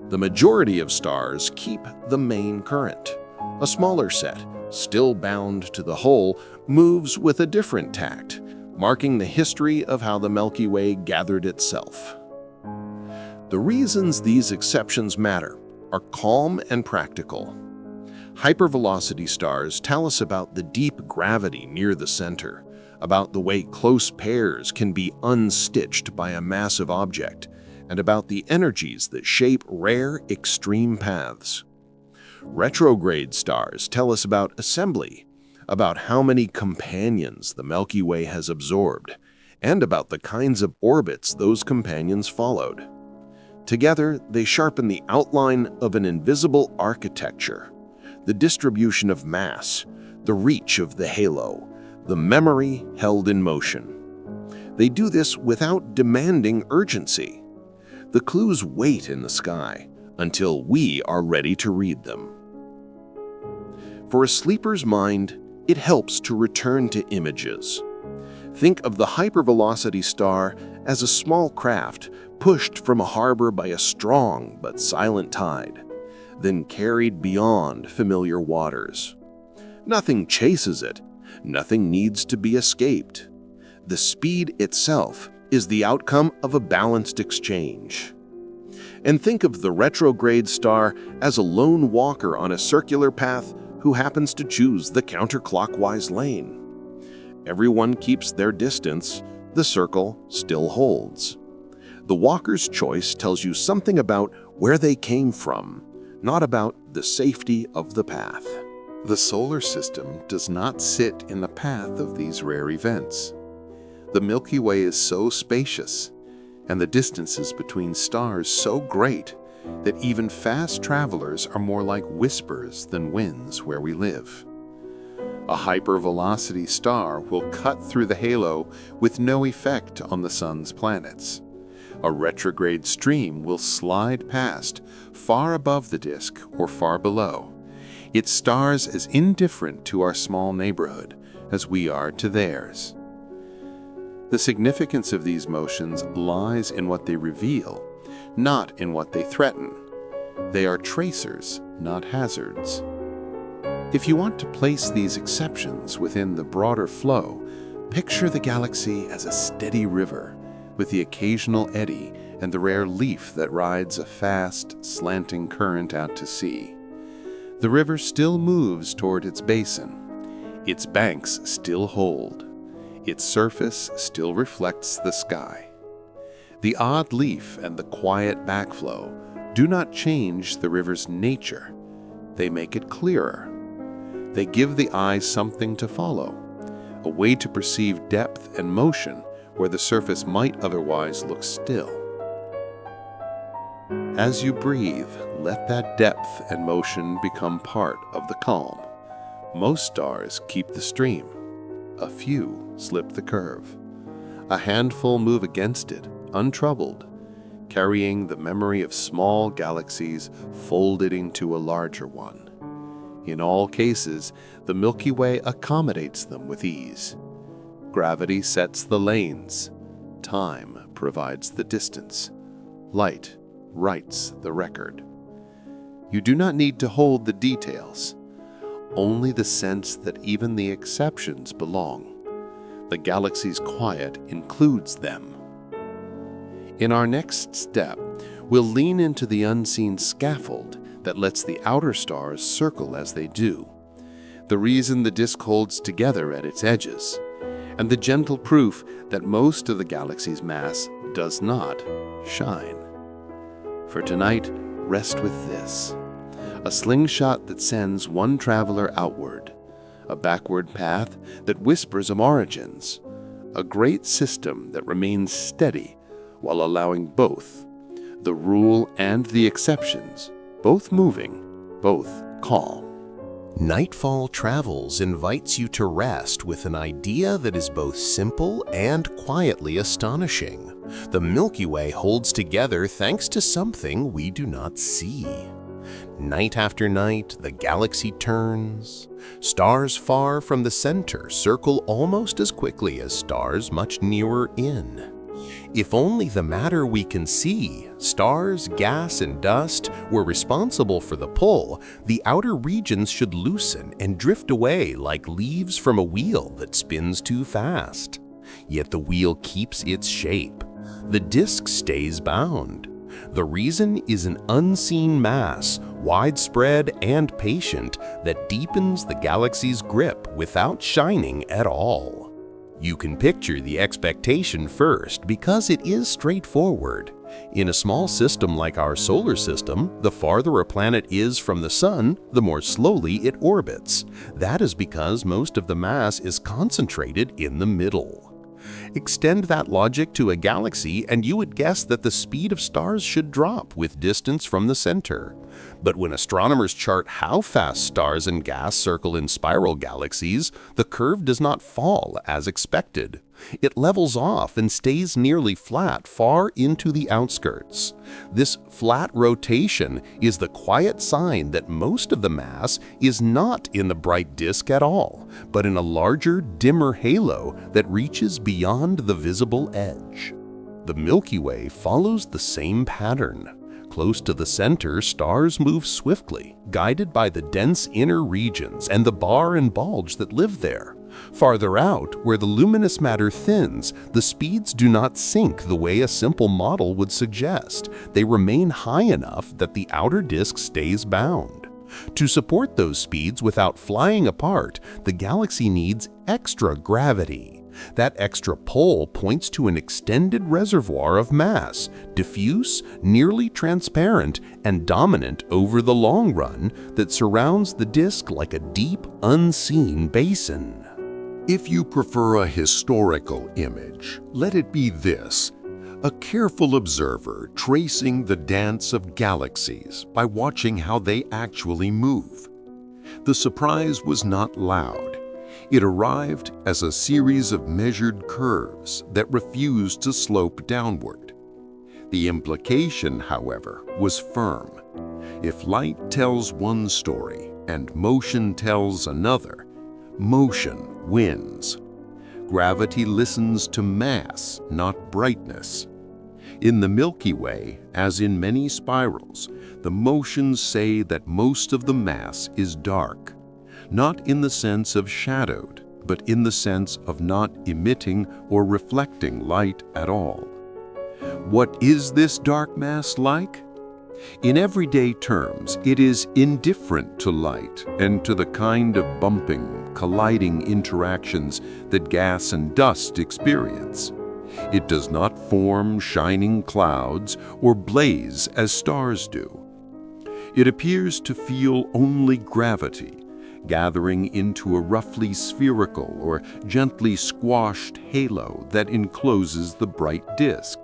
A: The majority of stars keep the main current. A smaller set, still bound to the whole, moves with a different tact, marking the history of how the Milky Way gathered itself. The reasons these exceptions matter are calm and practical. Hypervelocity stars tell us about the deep gravity near the center, about the way close pairs can be unstitched by a massive object, and about the energies that shape rare, extreme paths. Retrograde stars tell us about assembly, about how many companions the Milky Way has absorbed, and about the kinds of orbits those companions followed. Together, they sharpen the outline of an invisible architecture, the distribution of mass, the reach of the halo, the memory held in motion. They do this without demanding urgency. The clues wait in the sky until we are ready to read them. For a sleeper's mind, it helps to return to images. Think of the hypervelocity star as a small craft pushed from a harbor by a strong but silent tide, then carried beyond familiar waters. Nothing chases it. Nothing needs to be escaped. The speed itself is the outcome of a balanced exchange. And think of the retrograde star as a lone walker on a circular path who happens to choose the counterclockwise lane. Everyone keeps their distance, the circle still holds. The walker's choice tells you something about where they came from, not about the safety of the path.
B: The solar system does not sit in the path of these rare events. The Milky Way is so spacious, and the distances between stars so great that even fast travelers are more like whispers than winds where we live. A hypervelocity star will cut through the halo with no effect on the sun's planets. A retrograde stream will slide past, far above the disk or far below. Its stars as indifferent to our small neighborhood as we are to theirs. The significance of these motions lies in what they reveal, not in what they threaten. They are tracers, not hazards. If you want to place these exceptions within the broader flow, picture the galaxy as a steady river, with the occasional eddy and the rare leaf that rides a fast, slanting current out to sea. The river still moves toward its basin. Its banks still hold. Its surface still reflects the sky. The odd leaf and the quiet backflow do not change the river's nature. They make it clearer. They give the eye something to follow, a way to perceive depth and motion where the surface might otherwise look still.
G: As you breathe, let that depth and motion become part of the calm. Most stars keep the stream. A few slip the curve. A handful move against it, untroubled, carrying the memory of small galaxies folded into a larger one. In all cases, the Milky Way accommodates them with ease. Gravity sets the lanes. Time provides the distance. Light writes the record. You do not need to hold the details, only the sense that even the exceptions belong. The galaxy's quiet includes them. In our next step, we'll lean into the unseen scaffold that lets the outer stars circle as they do, the reason the disk holds together at its edges, and the gentle proof that most of the galaxy's mass does not shine. For tonight, rest with this: a slingshot that sends one traveler outward, a backward path that whispers of origins, a great system that remains steady while allowing both, the rule and the exceptions, both moving, both calm.
C: Nightfall Travels invites you to rest with an idea that is both simple and quietly astonishing. The Milky Way holds together thanks to something we do not see. Night after night, the galaxy turns. Stars far from the center circle almost as quickly as stars much nearer in. If only the matter we can see, stars, gas, and dust, were responsible for the pull, the outer regions should loosen and drift away like leaves from a wheel that spins too fast. Yet the wheel keeps its shape. The disk stays bound. The reason is an unseen mass, widespread and patient, that deepens the galaxy's grip without shining at all. You can picture the expectation first because it is straightforward. In a small system like our solar system, the farther a planet is from the sun, the more slowly it orbits. That is because most of the mass is concentrated in the middle. Extend that logic to a galaxy and you would guess that the speed of stars should drop with distance from the center. But when astronomers chart how fast stars and gas circle in spiral galaxies, the curve does not fall as expected. It levels off and stays nearly flat far into the outskirts. This flat rotation is the quiet sign that most of the mass is not in the bright disk at all, but in a larger, dimmer halo that reaches beyond the visible edge. The Milky Way follows the same pattern. Close to the center, stars move swiftly, guided by the dense inner regions and the bar and bulge that live there. Farther out, where the luminous matter thins, the speeds do not sink the way a simple model would suggest. They remain high enough that the outer disk stays bound. To support those speeds without flying apart, the galaxy needs extra gravity. That extra pull points to an extended reservoir of mass, diffuse, nearly transparent, and dominant over the long run that surrounds the disk like a deep, unseen basin.
B: If you prefer a historical image, let it be this: a careful observer tracing the dance of galaxies by watching how they actually move. The surprise was not loud. It arrived as a series of measured curves that refused to slope downward. The implication, however, was firm. If light tells one story and motion tells another, motion wins. Gravity listens to mass, not brightness. In the Milky Way, as in many spirals, the motions say that most of the mass is dark, not in the sense of shadowed, but in the sense of not emitting or reflecting light at all. What is this dark mass like? In everyday terms, it is indifferent to light and to the kind of bumping, colliding interactions that gas and dust experience. It does not form shining clouds or blaze as stars do. It appears to feel only gravity, gathering into a roughly spherical or gently squashed halo that encloses the bright disk.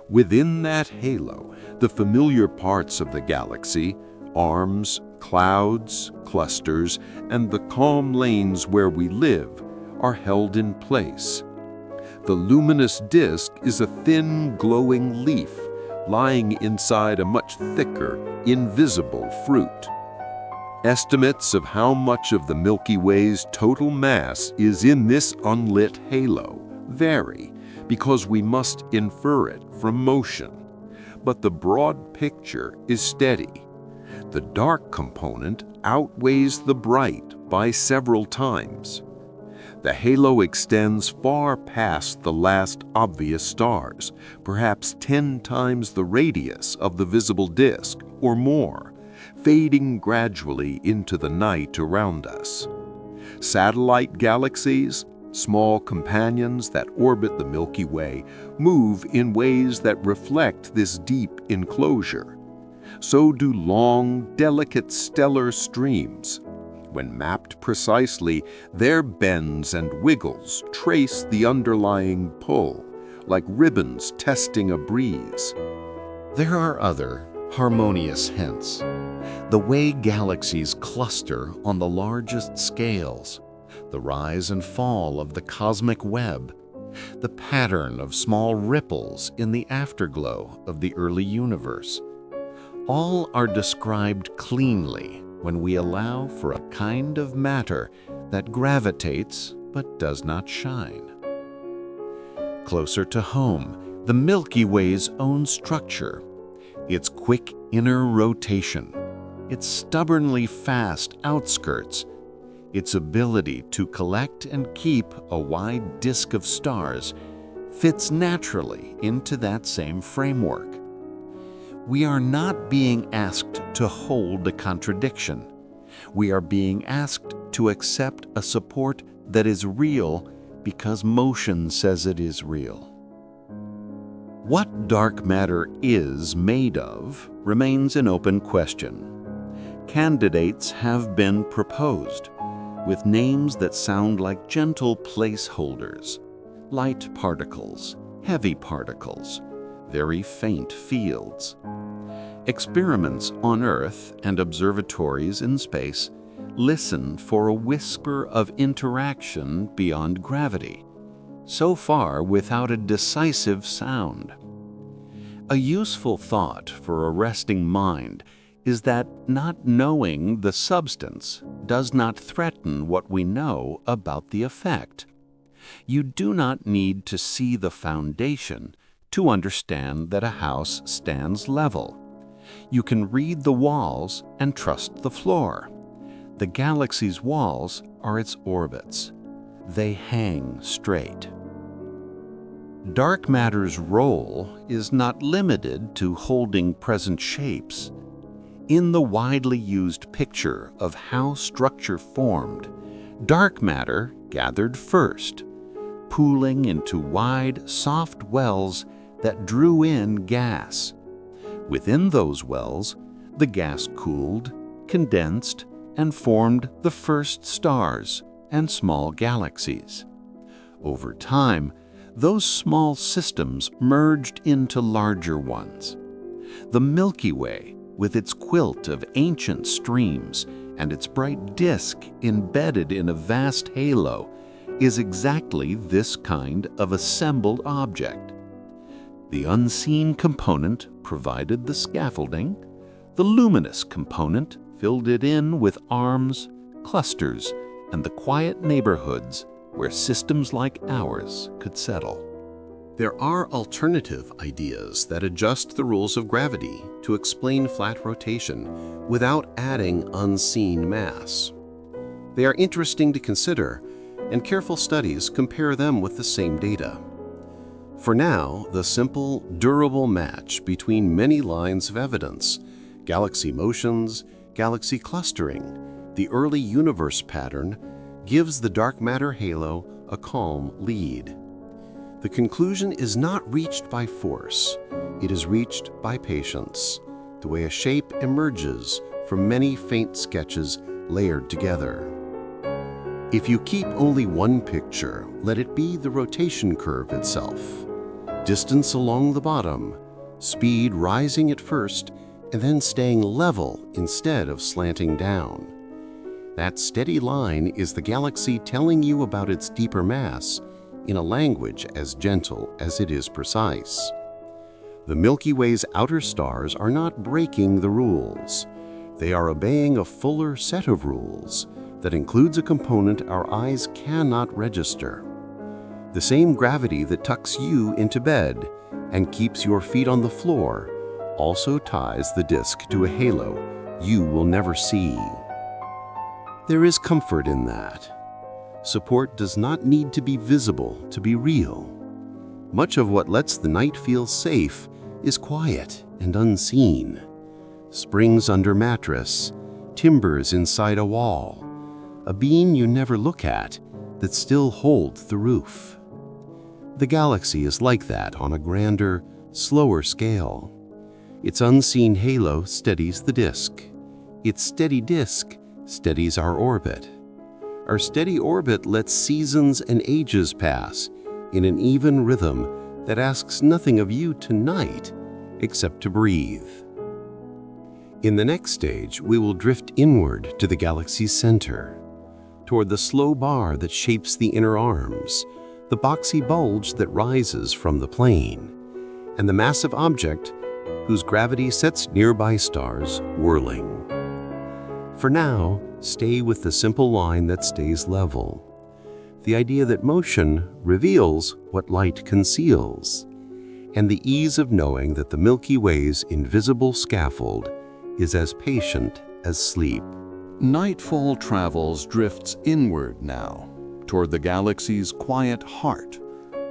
B: Within that halo, the familiar parts of the galaxy, arms, clouds, clusters, and the calm lanes where we live, are held in place. The luminous disk is a thin, glowing leaf lying inside a much thicker, invisible fruit. Estimates of how much of the Milky Way's total mass is in this unlit halo vary because we must infer it from motion. But the broad picture is steady. The dark component outweighs the bright by several times. The halo extends far past the last obvious stars, perhaps 10 times the radius of the visible disk or more, fading gradually into the night around us. Satellite galaxies, small companions that orbit the Milky Way, move in ways that reflect this deep enclosure. So do long, delicate stellar streams. When mapped precisely, their bends and wiggles trace the underlying pull, like ribbons testing a breeze.
E: There are other harmonious hints. The way galaxies cluster on the largest scales, the rise and fall of the cosmic web, the pattern of small ripples in the afterglow of the early universe. All are described cleanly when we allow for a kind of matter that gravitates but does not shine. Closer to home, the Milky Way's own structure, its quick inner rotation, its stubbornly fast outskirts, its ability to collect and keep a wide disk of stars, fits naturally into that same framework. We are not being asked to hold a contradiction. We are being asked to accept a support that is real because motion says it is real. What dark matter is made of remains an open question. Candidates have been proposed, with names that sound like gentle placeholders: light particles, heavy particles, very faint fields. Experiments on Earth and observatories in space listen for a whisper of interaction beyond gravity, so far without a decisive sound. A useful thought for a resting mind is that not knowing the substance does not threaten what we know about the effect. You do not need to see the foundation to understand that a house stands level. You can read the walls and trust the floor. The galaxy's walls are its orbits. They hang straight. Dark matter's role is not limited to holding present shapes. In the widely used picture of how structure formed, dark matter gathered first, pooling into wide, soft wells that drew in gas. Within those wells, the gas cooled, condensed, and formed the first stars and small galaxies. Over time, those small systems merged into larger ones. The Milky Way, with its quilt of ancient streams and its bright disk embedded in a vast halo, is exactly this kind of assembled object. The unseen component provided the scaffolding, the luminous component filled it in with arms, clusters, and the quiet neighborhoods where systems like ours could settle.
C: There are alternative ideas that adjust the rules of gravity to explain flat rotation without adding unseen mass. They are interesting to consider, and careful studies compare them with the same data. For now, the simple, durable match between many lines of evidence, galaxy motions, galaxy clustering, the early universe pattern, gives the dark matter halo a calm lead. The conclusion is not reached by force. It is reached by patience, the way a shape emerges from many faint sketches layered together. If you keep only one picture, let it be the rotation curve itself. distance along the bottom, speed rising at first and then staying level instead of slanting down. That steady line is the galaxy telling you about its deeper mass in a language as gentle as it is precise. The Milky Way's outer stars are not breaking the rules. They are obeying a fuller set of rules that includes a component our eyes cannot register. The same gravity that tucks you into bed and keeps your feet on the floor also ties the disk to a halo you will never see. There is comfort in that. Support does not need to be visible to be real. Much of what lets the night feel safe is quiet and unseen. Springs under mattress, timbers inside a wall, a beam you never look at that still holds the roof. The galaxy is like that on a grander, slower scale. Its unseen halo steadies the disk. Its steady disk steadies our orbit. Our steady orbit lets seasons and ages pass in an even rhythm that asks nothing of you tonight except to breathe. In the next stage, we will drift inward to the galaxy's center, toward the slow bar that shapes the inner arms, the boxy bulge that rises from the plane, and the massive object whose gravity sets nearby stars whirling. For now, stay with the simple line that stays level. The idea that motion reveals what light conceals, and the ease of knowing that the Milky Way's invisible scaffold is as patient as sleep.
D: Nightfall Travels drifts inward now, toward the galaxy's quiet heart,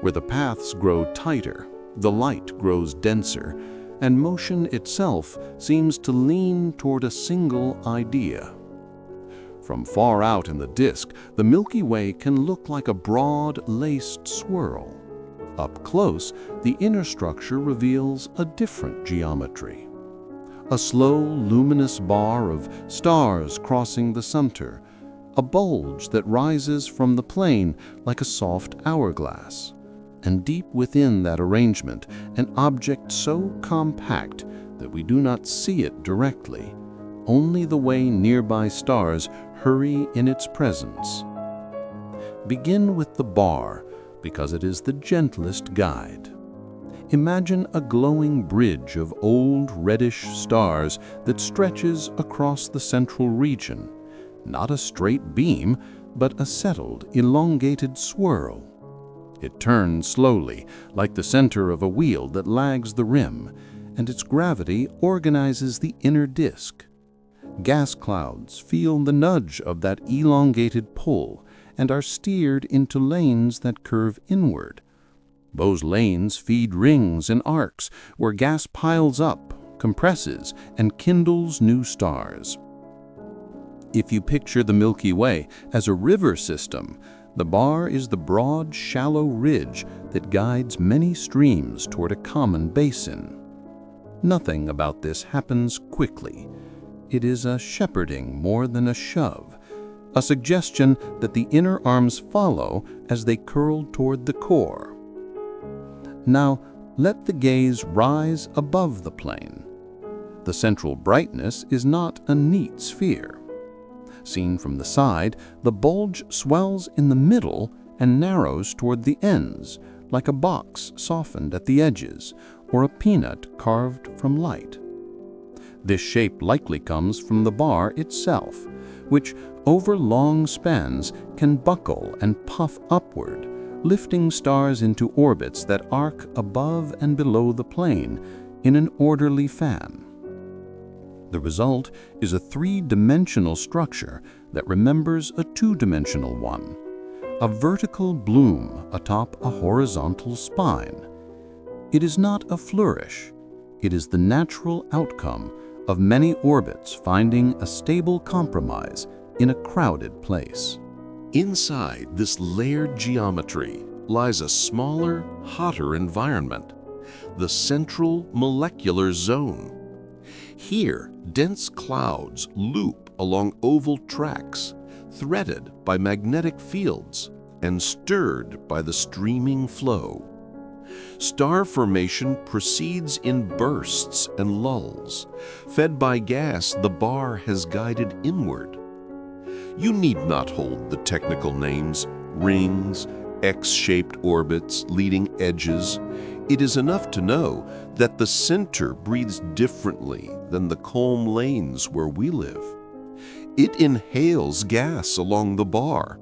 D: where the paths grow tighter, the light grows denser, and motion itself seems to lean toward a single idea. From far out in the disk, the Milky Way can look like a broad, laced swirl. Up close, the inner structure reveals a different geometry. A slow, luminous bar of stars crossing the center, a bulge that rises from the plane like a soft hourglass. And deep within that arrangement, an object so compact that we do not see it directly, only the way nearby stars hurry in its presence. Begin with the bar, because it is the gentlest guide. Imagine a glowing bridge of old reddish stars that stretches across the central region, not a straight beam, but a settled, elongated swirl. It turns slowly, like the center of a wheel that lags the rim, and its gravity organizes the inner disk. Gas clouds feel the nudge of that elongated pull and are steered into lanes that curve inward. Those lanes feed rings and arcs where gas piles up, compresses, and kindles new stars. If you picture the Milky Way as a river system, the bar is the broad, shallow ridge that guides many streams toward a common basin. Nothing about this happens quickly. It is a shepherding more than a shove, a suggestion that the inner arms follow as they curl toward the core. Now, let the gaze rise above the plane. The central brightness is not a neat sphere. Seen from the side, the bulge swells in the middle and narrows toward the ends, like a box softened at the edges, or a peanut carved from light. This shape likely comes from the bar itself, which over long spans can buckle and puff upward, lifting stars into orbits that arc above and below the plane in an orderly fan. The result is a three-dimensional structure that remembers a two-dimensional one, a vertical bloom atop a horizontal spine. It is not a flourish. It is the natural outcome of many orbits finding a stable compromise in a crowded place.
A: Inside this layered geometry lies a smaller, hotter environment, the central molecular zone. Here, dense clouds loop along oval tracks, threaded by magnetic fields and stirred by the streaming flow.
B: Star formation proceeds in bursts and lulls. Fed by gas, the bar has guided inward. You need not hold the technical names, rings, X-shaped orbits, leading edges. It is enough to know that the center breathes differently than the calm lanes where we live. It inhales gas along the bar.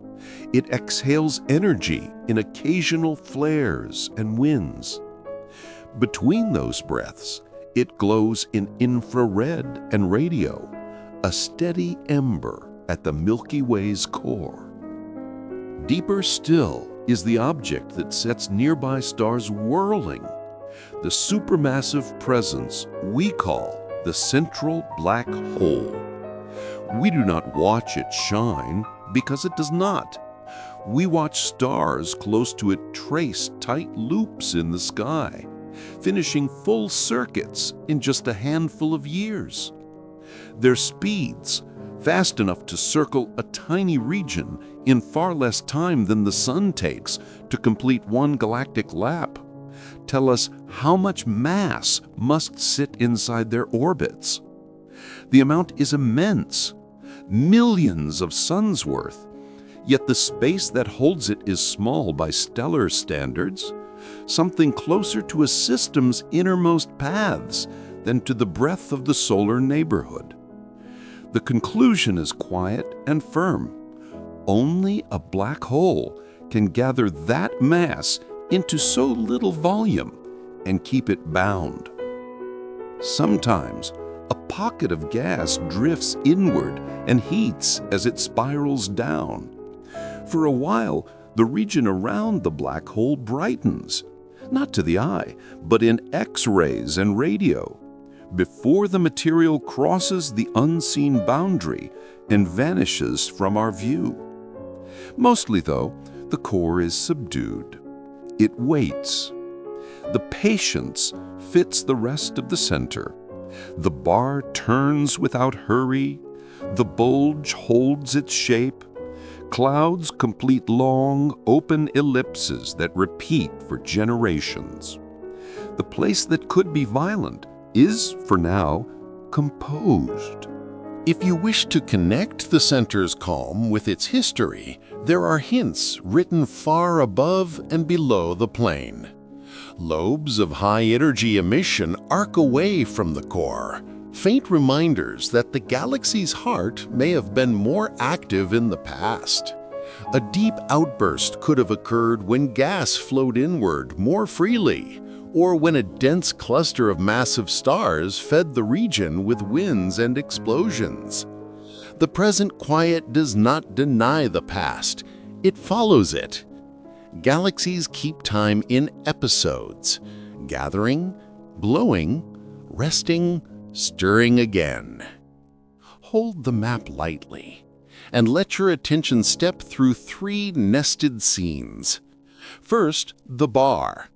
B: It exhales energy in occasional flares and winds. Between those breaths, it glows in infrared and radio, a steady ember at the Milky Way's core. Deeper still is the object that sets nearby stars whirling, the supermassive presence we call the central black hole. We do not watch it shine because it does not. We watch stars close to it trace tight loops in the sky, finishing full circuits in just a handful of years. Their speeds, fast enough to circle a tiny region in far less time than the Sun takes to complete one galactic lap, tell us how much mass must sit inside their orbits. The amount is immense, millions of suns worth, yet the space that holds it is small by stellar standards, something closer to a system's innermost paths than to the breadth of the solar neighborhood. The conclusion is quiet and firm. Only a black hole can gather that mass into so little volume and keep it bound. Sometimes, a pocket of gas drifts inward and heats as it spirals down. For a while, the region around the black hole brightens, not to the eye, but in X-rays and radio, before the material crosses the unseen boundary and vanishes from our view. Mostly, though, the core is subdued. It waits. The patience fits the rest of the center. The bar turns without hurry. The bulge holds its shape. Clouds complete long, open ellipses that repeat for generations. The place that could be violent is, for now, composed.
A: If you wish to connect the center's calm with its history, there are hints written far above and below the plane. Lobes of high-energy emission arc away from the core, faint reminders that the galaxy's heart may have been more active in the past. A deep outburst could have occurred when gas flowed inward more freely, or when a dense cluster of massive stars fed the region with winds and explosions. The present quiet does not deny the past, it follows it. Galaxies keep time in episodes, gathering, blowing, resting, stirring again. Hold the map lightly, and let your attention step through 3 nested scenes. First, the bar.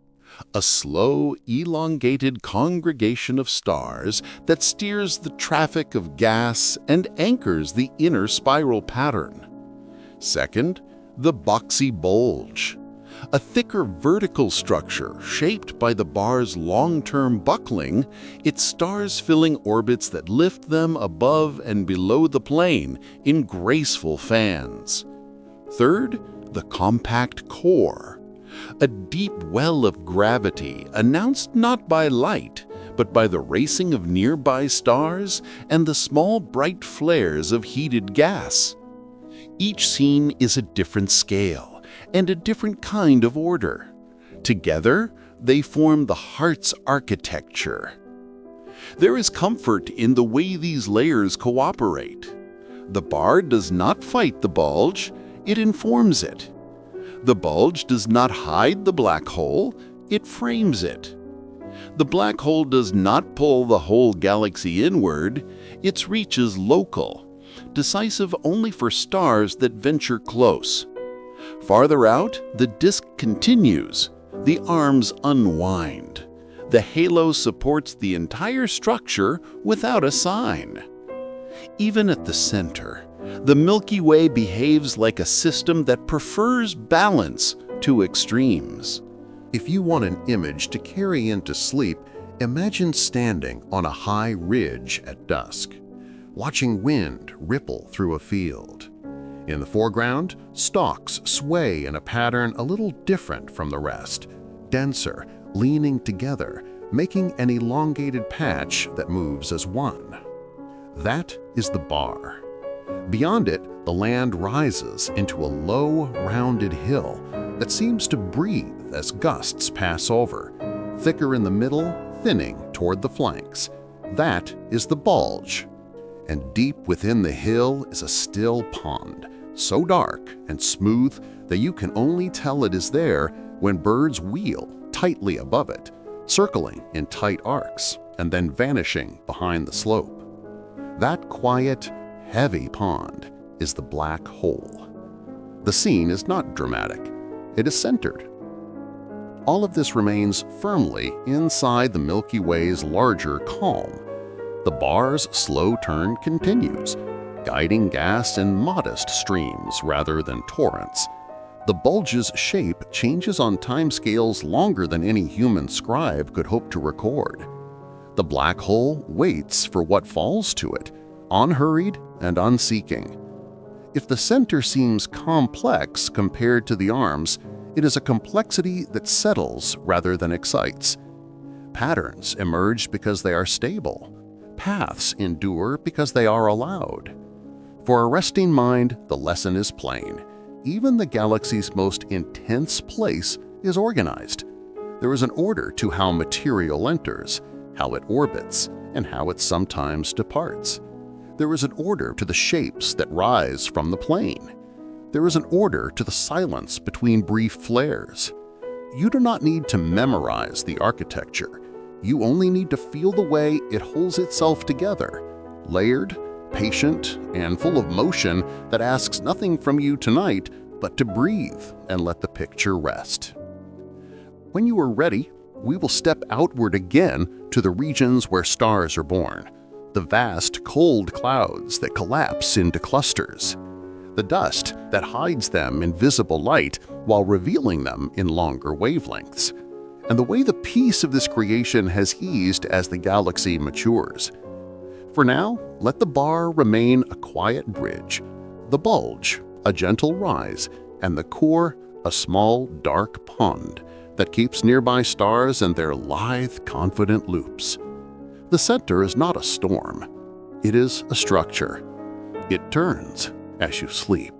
A: A slow, elongated congregation of stars that steers the traffic of gas and anchors the inner spiral pattern. Second, the boxy bulge. A thicker vertical structure shaped by the bar's long-term buckling, its stars-filling orbits that lift them above and below the plane in graceful fans. Third, the compact core. A deep well of gravity announced not by light, but by the racing of nearby stars and the small bright flares of heated gas. Each scene is a different scale and a different kind of order. Together, they form the heart's architecture. There is comfort in the way these layers cooperate. The bar does not fight the bulge, it informs it. The bulge does not hide the black hole, it frames it. The black hole does not pull the whole galaxy inward, its reach is local, decisive only for stars that venture close. Farther out, the disk continues, the arms unwind. The halo supports the entire structure without a sign. Even at the center, the Milky Way behaves like a system that prefers balance to extremes. If you want an image to carry into sleep, imagine standing on a high ridge at dusk, watching wind ripple through a field. In the foreground, stalks sway in a pattern a little different from the rest, denser, leaning together, making an elongated patch that moves as one. That is the bar. Beyond it, the land rises into a low, rounded hill that seems to breathe as gusts pass over, thicker in the middle, thinning toward the flanks. That is the bulge. And deep within the hill is a still pond, so dark and smooth that you can only tell it is there when birds wheel tightly above it, circling in tight arcs and then vanishing behind the slope. That quiet, heavy pond is the black hole. The scene is not dramatic. It is centered. All of this remains firmly inside the Milky Way's larger calm. The bar's slow turn continues, guiding gas in modest streams rather than torrents. The bulge's shape changes on timescales longer than any human scribe could hope to record. The black hole waits for what falls to it, unhurried and unseeking. If the center seems complex compared to the arms, it is a complexity that settles rather than excites. Patterns emerge because they are stable. Paths endure because they are allowed. For a resting mind, the lesson is plain. Even the galaxy's most intense place is organized. There is an order to how material enters, how it orbits, and how it sometimes departs. There is an order to the shapes that rise from the plane. There is an order to the silence between brief flares. You do not need to memorize the architecture. You only need to feel the way it holds itself together, layered, patient, and full of motion that asks nothing from you tonight but to breathe and let the picture rest. When you are ready, we will step outward again to the regions where stars are born, the vast, cold clouds that collapse into clusters, the dust that hides them in visible light while revealing them in longer wavelengths, and the way the peace of this creation has eased as the galaxy matures. For now, let the bar remain a quiet bridge, the bulge a gentle rise, and the core a small, dark pond that keeps nearby stars in their lithe, confident loops. The center is not a storm. It is a structure. It turns as you sleep.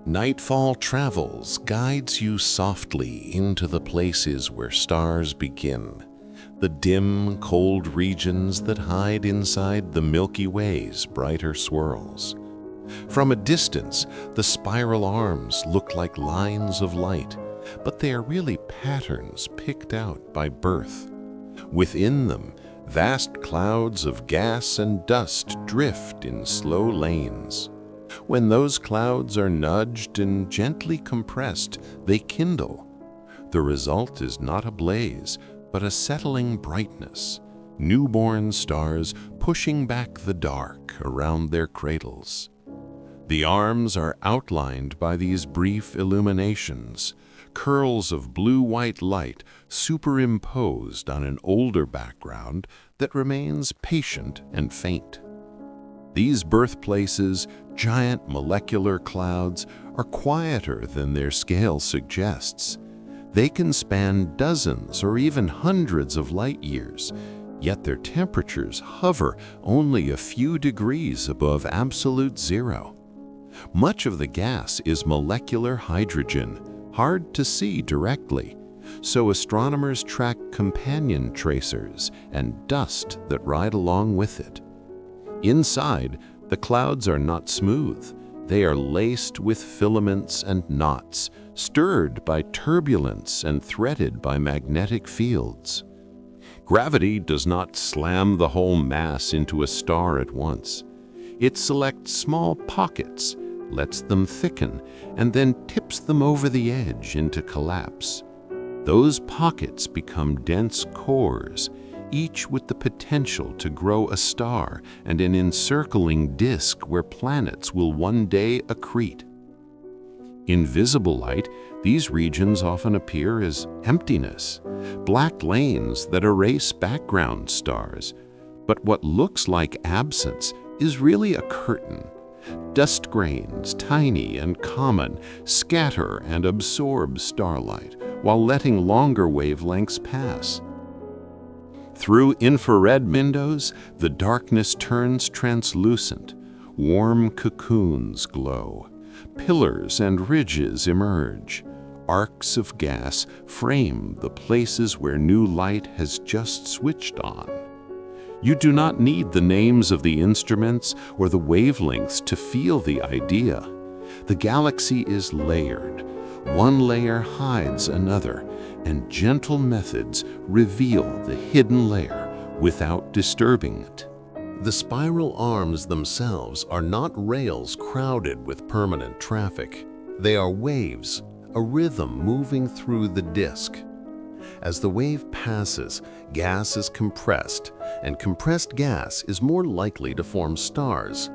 C: Nightfall Travels guides you softly into the places where stars begin, the dim, cold regions that hide inside the Milky Way's brighter swirls. From a distance, the spiral arms look like lines of light, but they are really patterns picked out by birth. Within them, vast clouds of gas and dust drift in slow lanes. When those clouds are nudged and gently compressed, they kindle. The result is not a blaze, but a settling brightness, newborn stars pushing back the dark around their cradles. The arms are outlined by these brief illuminations, curls of blue-white light superimposed on an older background that remains patient and faint. These birthplaces, giant molecular clouds, are quieter than their scale suggests. They can span dozens or even hundreds of light years, yet their temperatures hover only a few degrees above absolute zero. Much of the gas is molecular hydrogen, hard to see directly, so astronomers track companion tracers and dust that ride along with it. Inside, the clouds are not smooth. They are laced with filaments and knots, stirred by turbulence and threaded by magnetic fields. Gravity does not slam the whole mass into a star at once. It selects small pockets, lets them thicken, and then tips them over the edge into collapse. Those pockets become dense cores, each with the potential to grow a star and an encircling disk where planets will one day accrete. In visible light,
B: These regions often appear as emptiness, black lanes that erase background stars. But what looks like absence is really a curtain. Dust grains, tiny and common, scatter and absorb starlight while letting longer wavelengths pass. Through infrared windows, the darkness turns translucent. Warm cocoons glow. Pillars and ridges emerge. Arcs of gas frame the places where new light has just switched on. You do not need the names of the instruments or the wavelengths to feel the idea. The galaxy is layered. One layer hides another, and gentle methods reveal the hidden layer without disturbing it.
C: The spiral arms themselves are not rails crowded with permanent traffic. They are waves, a rhythm moving through the disk. As the wave passes, gas is compressed, and compressed gas is more likely to form stars.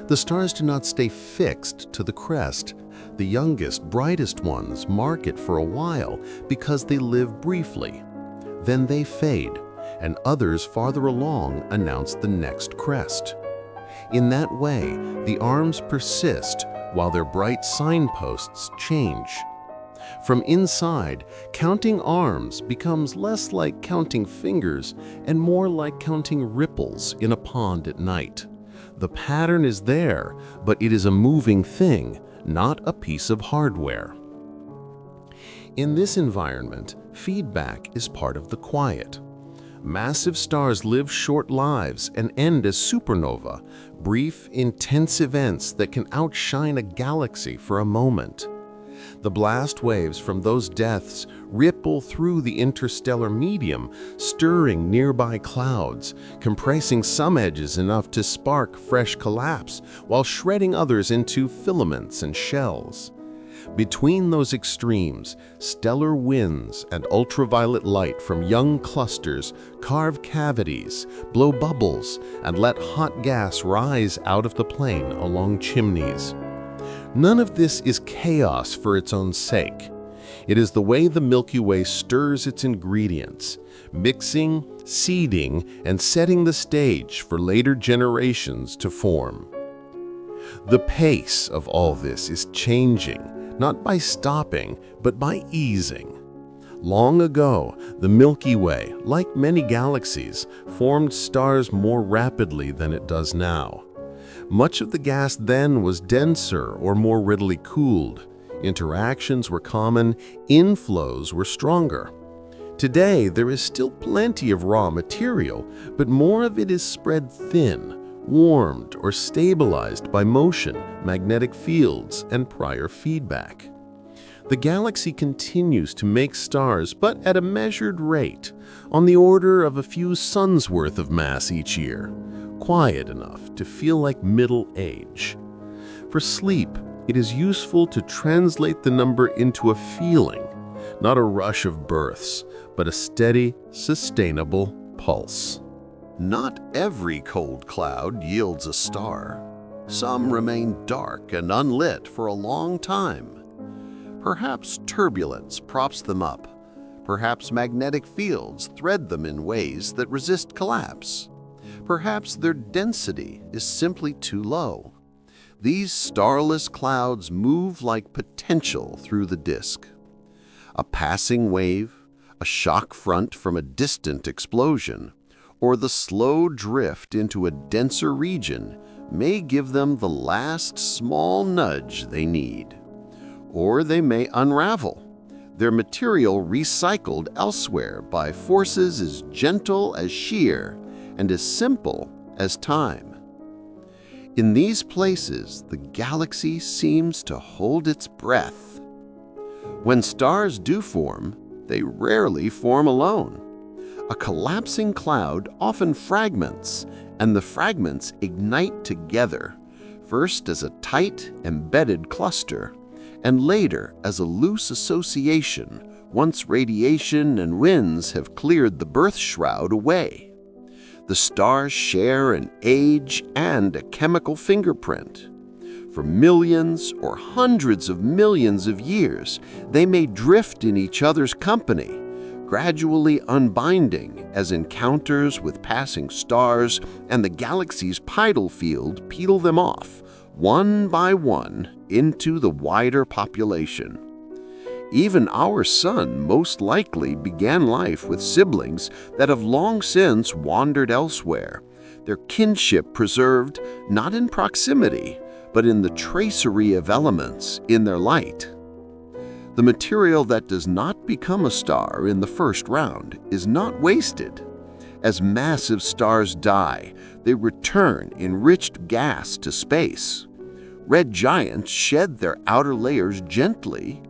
C: The stars do not stay fixed to the crest. The youngest, brightest ones mark it for a while because they live briefly. Then they fade, and others farther along announce the next crest. In that way, the arms persist while their bright signposts change. From inside, counting arms becomes less like counting fingers and more like counting ripples in a pond at night. The pattern is there, but it is a moving thing, not a piece of hardware. In this environment, feedback is part of the quiet. Massive stars live short lives and end as supernova, brief, intense events that can outshine a galaxy for a moment. The blast waves from those deaths ripple through the interstellar medium, stirring nearby clouds, compressing some edges enough to spark fresh collapse, while shredding others into filaments and shells. Between those extremes, stellar winds and ultraviolet light from young clusters carve cavities, blow bubbles, and let hot gas rise out of the plane along chimneys. None of this is chaos for its own sake. It is the way the Milky Way stirs its ingredients, mixing, seeding, and setting the stage for later generations to form. The pace of all this is changing, not by stopping, but by easing. Long ago, the Milky Way, like many galaxies, formed stars more rapidly than it does now. Much of the gas then was denser or more readily cooled. Interactions were common, inflows were stronger. Today, there is still plenty of raw material, but more of it is spread thin, warmed or stabilized by motion, magnetic fields, and prior feedback. The galaxy continues to make stars, but at a measured rate, on the order of a few suns' worth of mass each year, quiet enough to feel like middle age. For sleep, it is useful to translate the number into a feeling, not a rush of births, but a steady, sustainable pulse.
A: Not every cold cloud yields a star. Some remain dark and unlit for a long time. Perhaps turbulence props them up. Perhaps magnetic fields thread them in ways that resist collapse. Perhaps their density is simply too low. These starless clouds move like potential through the disk. A passing wave, a shock front from a distant explosion, or the slow drift into a denser region may give them the last small nudge they need. Or they may unravel, their material recycled elsewhere by forces as gentle as shear and as simple as time. In these places, the galaxy seems to hold its breath. When stars do form, they rarely form alone. A collapsing cloud often fragments, and the fragments ignite together, first as a tight, embedded cluster, and later as a loose association once radiation and winds have cleared the birth shroud away. The stars share an age and a chemical fingerprint.
B: For millions or hundreds of millions of years, they may drift in each other's company, gradually unbinding as encounters with passing stars and the galaxy's tidal field peel them off, one by one, into the wider population. Even our sun most likely began life with siblings that have long since wandered elsewhere, their kinship preserved not in proximity, but in the tracery of elements in their light. The material that does not become a star in the first round is not wasted. As massive stars die, they return enriched gas to space. Red giants shed their outer layers gently.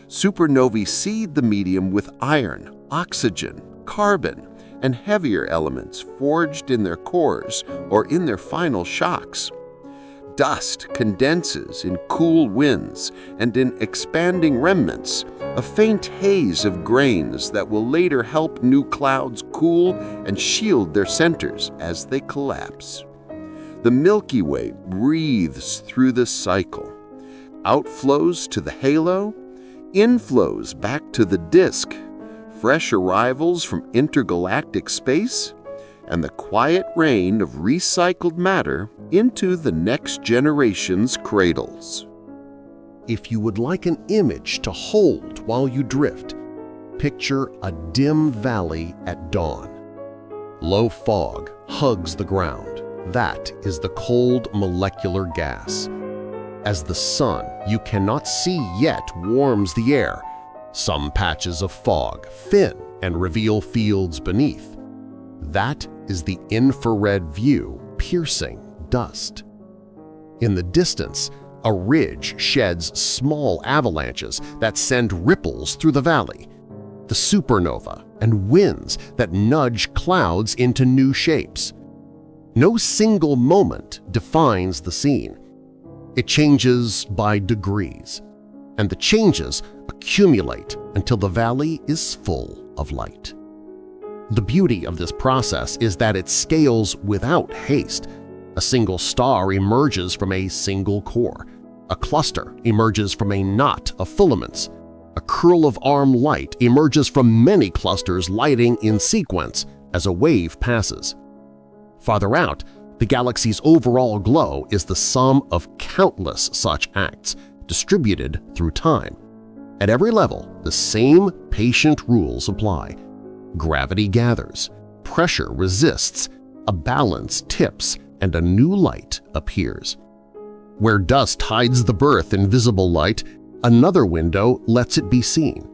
B: Supernovae seed the medium with iron, oxygen, carbon, and heavier elements forged in their cores or in their final shocks. Dust condenses in cool winds and in expanding remnants, a faint haze of grains that will later help new clouds cool and shield their centers as they collapse. The Milky Way breathes through this cycle. Outflows to the halo, inflows back to the disk, fresh arrivals from intergalactic space, and the quiet rain of recycled matter into the next generation's cradles.
E: If you would like an image to hold while you drift, picture a dim valley at dawn. Low fog hugs the ground. That is the cold molecular gas. As the sun you cannot see yet warms the air, some patches of fog thin and reveal fields beneath. That is the infrared view piercing dust. In the distance, a ridge sheds small avalanches that send ripples through the valley, the supernova and winds that nudge clouds into new shapes. No single moment defines the scene. It changes by degrees, and the changes accumulate until the valley is full of light. The beauty of this process is that it scales without haste. A single star emerges from a single core. A cluster emerges from a knot of filaments. A curl of arm light emerges from many clusters lighting in sequence as a wave passes. Farther out, the galaxy's overall glow is the sum of countless such acts distributed through time. At every level, the same patient rules apply. Gravity gathers, pressure resists, a balance tips, and a new light appears. Where dust hides the birth in visible light, another window lets it be seen.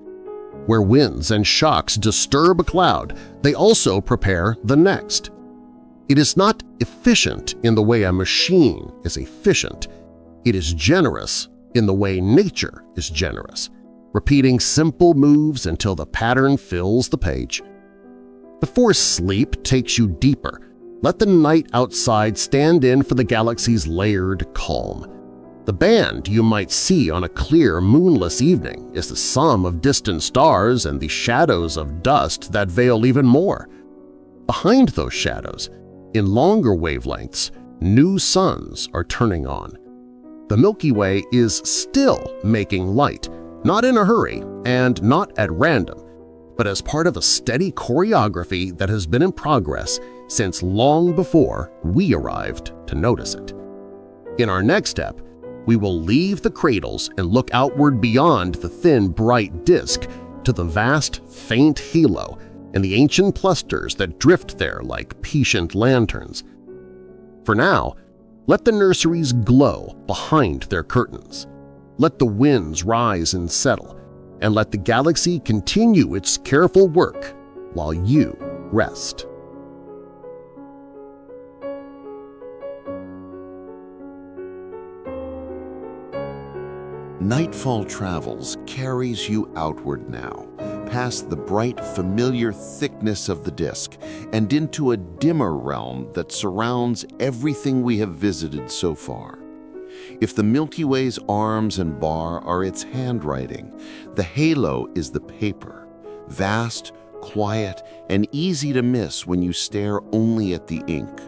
E: Where winds and shocks disturb a cloud, they also prepare the next. It is not efficient in the way a machine is efficient. It is generous in the way nature is generous, repeating simple moves until the pattern fills the page. Before sleep takes you deeper, let the night outside stand in for the galaxy's layered calm. The band you might see on a clear, moonless evening is the sum of distant stars and the shadows of dust that veil even more. Behind those shadows, in longer wavelengths, new suns are turning on. The Milky Way is still making light, not in a hurry and not at random, but as part of a steady choreography that has been in progress since long before we arrived to notice it. In our next step, we will leave the cradles and look outward beyond the thin, bright disk to the vast, faint halo and the ancient clusters that drift there like patient lanterns. For now, let the nurseries glow behind their curtains. Let the winds rise and settle, and let the galaxy continue its careful work while you rest.
A: Nightfall Travels carries you outward now, past the bright, familiar thickness of the disk and into a dimmer realm that surrounds everything we have visited so far. If the Milky Way's arms and bar are its handwriting, the halo is the paper, vast, quiet, and easy to miss when you stare only at the ink.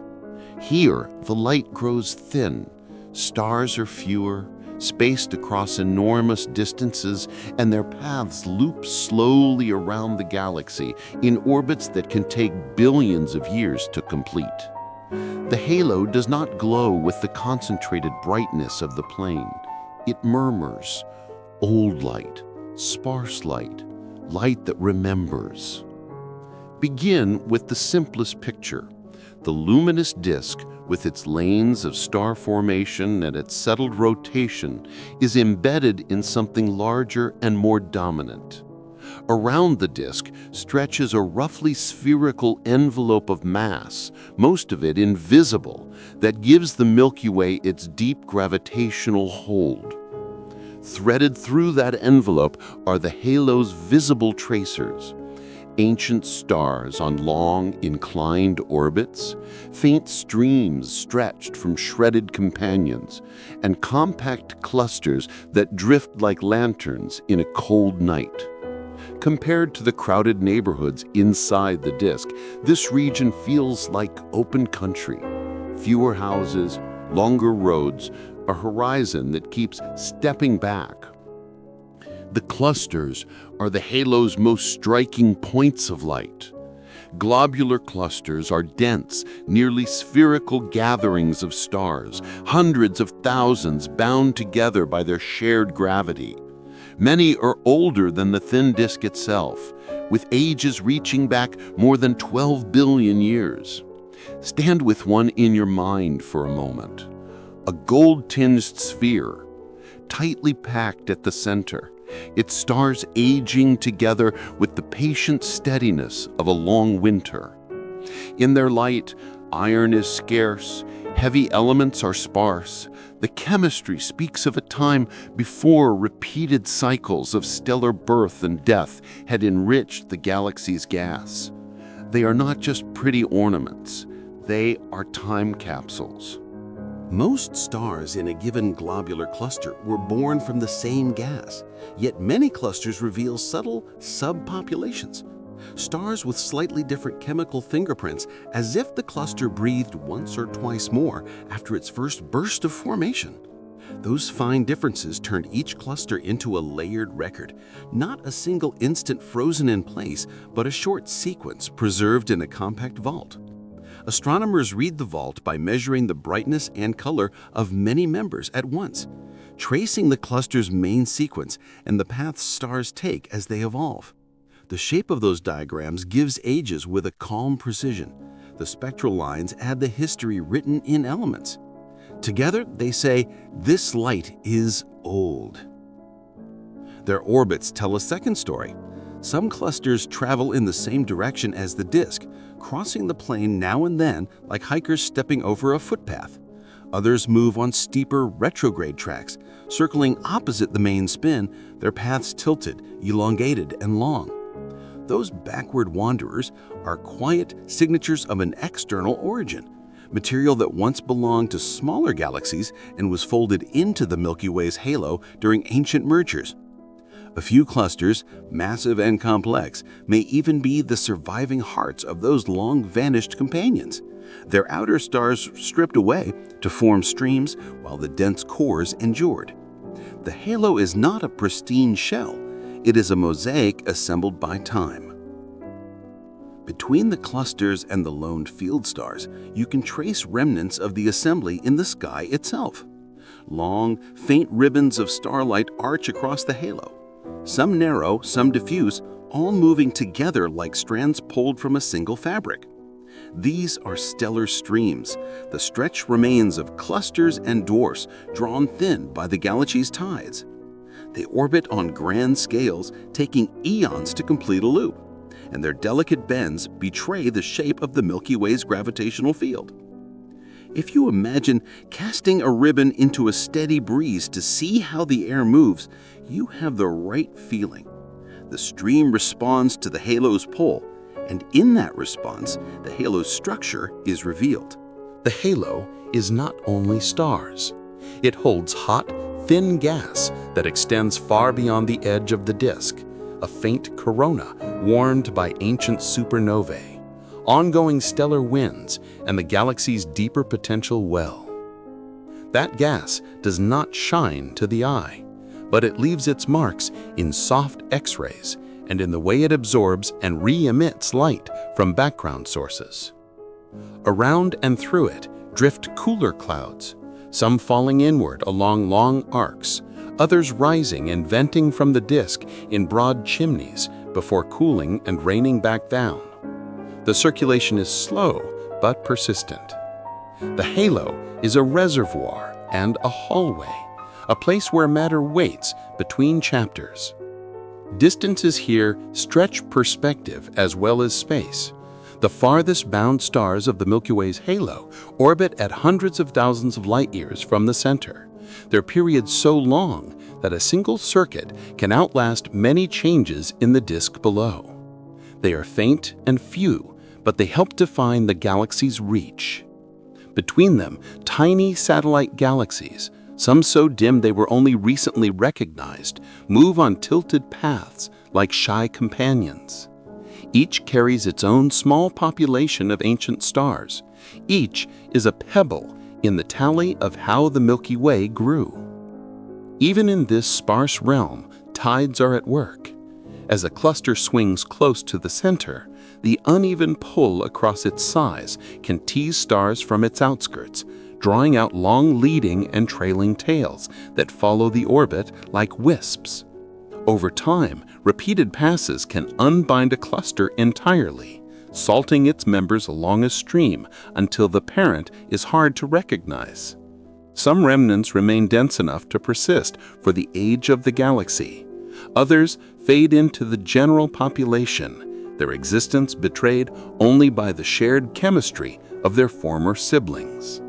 A: Here, the light grows thin, Stars are fewer, spaced across enormous distances, and their paths loop slowly around the galaxy in orbits that can take billions of years to complete. The halo does not glow with the concentrated brightness of the plane. It murmurs, old light, sparse light, light that remembers. Begin with the simplest picture. The luminous disk, with its lanes of star formation and its settled rotation, is embedded in something larger and more dominant. Around the disk stretches a roughly spherical envelope of mass, most of it invisible, that gives the Milky Way its deep gravitational hold. Threaded through that envelope are the halo's visible tracers. Ancient stars on long, inclined orbits, faint streams stretched from shredded companions, and compact clusters that drift like lanterns in a cold night. Compared to the crowded neighborhoods inside the disk, this region feels like open country. Fewer houses, longer roads, a horizon that keeps stepping back. The clusters are the halo's most striking points of light. Globular clusters are dense, nearly spherical gatherings of stars, hundreds of thousands bound together by their shared gravity. Many are older than the thin disk itself, with ages reaching back more than 12 billion years. Stand with one in your mind for a moment. A gold-tinged sphere, tightly packed at the center, its stars aging together with the patient steadiness of a long winter. In their light, iron is scarce, heavy elements are sparse. The chemistry speaks of a time before repeated cycles of stellar birth and death had enriched the galaxy's gas. They are not just pretty ornaments, they are time capsules.
H: Most stars in a given globular cluster were born from the same gas, yet many clusters reveal subtle subpopulations. Stars with slightly different chemical fingerprints, as if the cluster breathed once or twice more after its first burst of formation. Those fine differences turned each cluster into a layered record, not a single instant frozen in place, but a short sequence preserved in a compact vault. Astronomers read the vault by measuring the brightness and color of many members at once, tracing the cluster's main sequence and the paths stars take as they evolve. The shape of those diagrams gives ages with a calm precision. The spectral lines add the history written in elements. Together, they say, this light is old. Their orbits tell a second story. Some clusters travel in the same direction as the disk, crossing the plane now and then like hikers stepping over a footpath. Others move on steeper retrograde tracks, circling opposite the main spin, their paths tilted, elongated, and long. Those backward wanderers are quiet signatures of an external origin, material that once belonged to smaller galaxies and was folded into the Milky Way's halo during ancient mergers. A few clusters, massive and complex, may even be the surviving hearts of those long-vanished companions, their outer stars stripped away to form streams while the dense cores endured. The halo is not a pristine shell. It is a mosaic assembled by time. Between the clusters and the lone field stars, you can trace remnants of the assembly in the sky itself. Long, faint ribbons of starlight arch across the halo. Some narrow, some diffuse, all moving together like strands pulled from a single fabric. These are stellar streams, the stretched remains of clusters and dwarfs drawn thin by the galaxy's tides. They orbit on grand scales, taking eons to complete a loop, and their delicate bends betray the shape of the Milky Way's gravitational field. If you imagine casting a ribbon into a steady breeze to see how the air moves, you have the right feeling. The stream responds to the halo's pull, and in that response, the halo's structure is revealed.
E: The halo is not only stars. It holds hot, thin gas that extends far beyond the edge of the disk, a faint corona warmed by ancient supernovae, ongoing stellar winds, and the galaxy's deeper potential well.
C: That gas does not shine to the eye, but it leaves its marks in soft X-rays and in the way it absorbs and re-emits light from background sources. Around and through it drift cooler clouds, some falling inward along long arcs, others rising and venting from the disk in broad chimneys before cooling and raining back down. The circulation is slow but persistent. The halo is a reservoir and a hallway, a place where matter waits between chapters. Distances here stretch perspective as well as space. The farthest bound stars of the Milky Way's halo orbit at hundreds of thousands of light-years from the center, their periods so long that a single circuit can outlast many changes in the disk below. They are faint and few, but they help define the galaxy's reach. Between them, tiny satellite galaxies, some so dim they were only recently recognized, move on tilted paths like shy companions. Each carries its own small population of ancient stars. Each is a pebble in the tally of how the Milky Way grew. Even in this sparse realm, tides are at work. As a cluster swings close to the center, the uneven pull across its size can tease stars from its outskirts, drawing out long leading and trailing tails that follow the orbit like wisps. Over time, repeated passes can unbind a cluster entirely, salting its members along a stream until the parent is hard to recognize. Some remnants remain dense enough to persist for the age of the galaxy. Others fade into the general population, their existence betrayed only by the shared chemistry of their former siblings.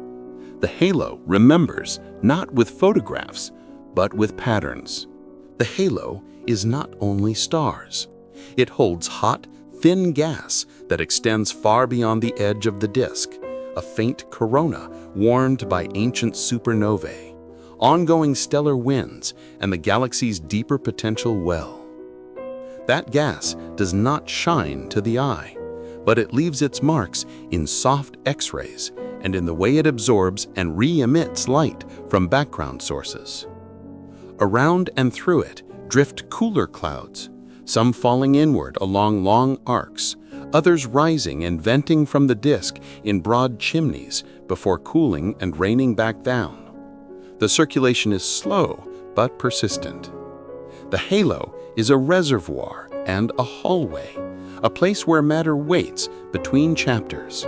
C: The halo remembers not with photographs, but with patterns. The halo is not only stars. It holds hot, thin gas that extends far beyond the edge of the disk, a faint corona warmed by ancient supernovae, ongoing stellar winds, and the galaxy's deeper potential well. That gas does not shine to the eye, but it leaves its marks in soft X-rays and in the way it absorbs and re-emits light from background sources. Around and through it drift cooler clouds, some falling inward along long arcs, others rising and venting from the disk in broad chimneys before cooling and raining back down. The circulation is slow but persistent. The halo is a reservoir and a hallway, a place where matter waits between chapters.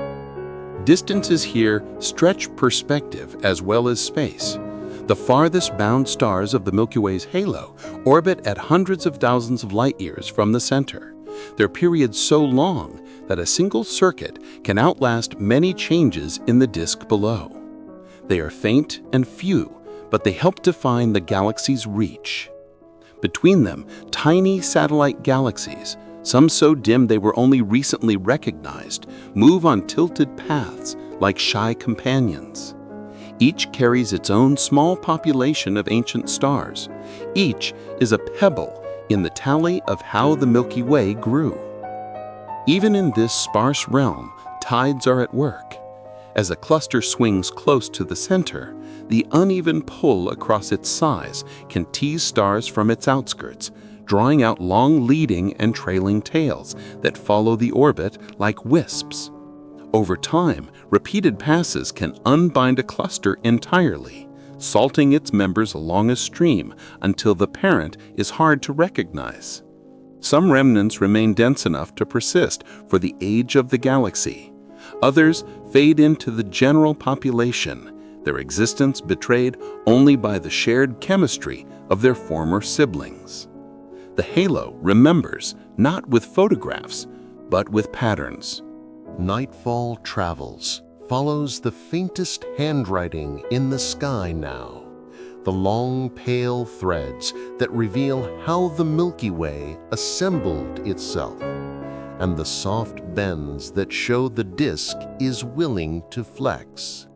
C: Distances here stretch perspective as well as space. The farthest bound stars of the Milky Way's halo orbit at hundreds of thousands of light-years from the center, their periods so long that a single circuit can outlast many changes in the disk below. They are faint and few, but they help define the galaxy's reach. Between them, tiny satellite galaxies, some so dim they were only recently recognized, move on tilted paths like shy companions. Each carries its own small population of ancient stars. Each is a pebble in the tally of how the Milky Way grew. Even in this sparse realm, tides are at work. As a cluster swings close to the center, the uneven pull across its size can tease stars from its outskirts, drawing out long leading and trailing tails that follow the orbit like wisps. Over time, repeated passes can unbind a cluster entirely, salting its members along a stream until the parent is hard to recognize. Some remnants remain dense enough to persist for the age of the galaxy. Others fade into the general population, their existence betrayed only by the shared chemistry of their former siblings. The halo remembers not with photographs, but with patterns.
E: Nightfall Travels follows the faintest handwriting in the sky now, the long pale threads that reveal how the Milky Way assembled itself, and the soft bends that show the disk is willing to flex.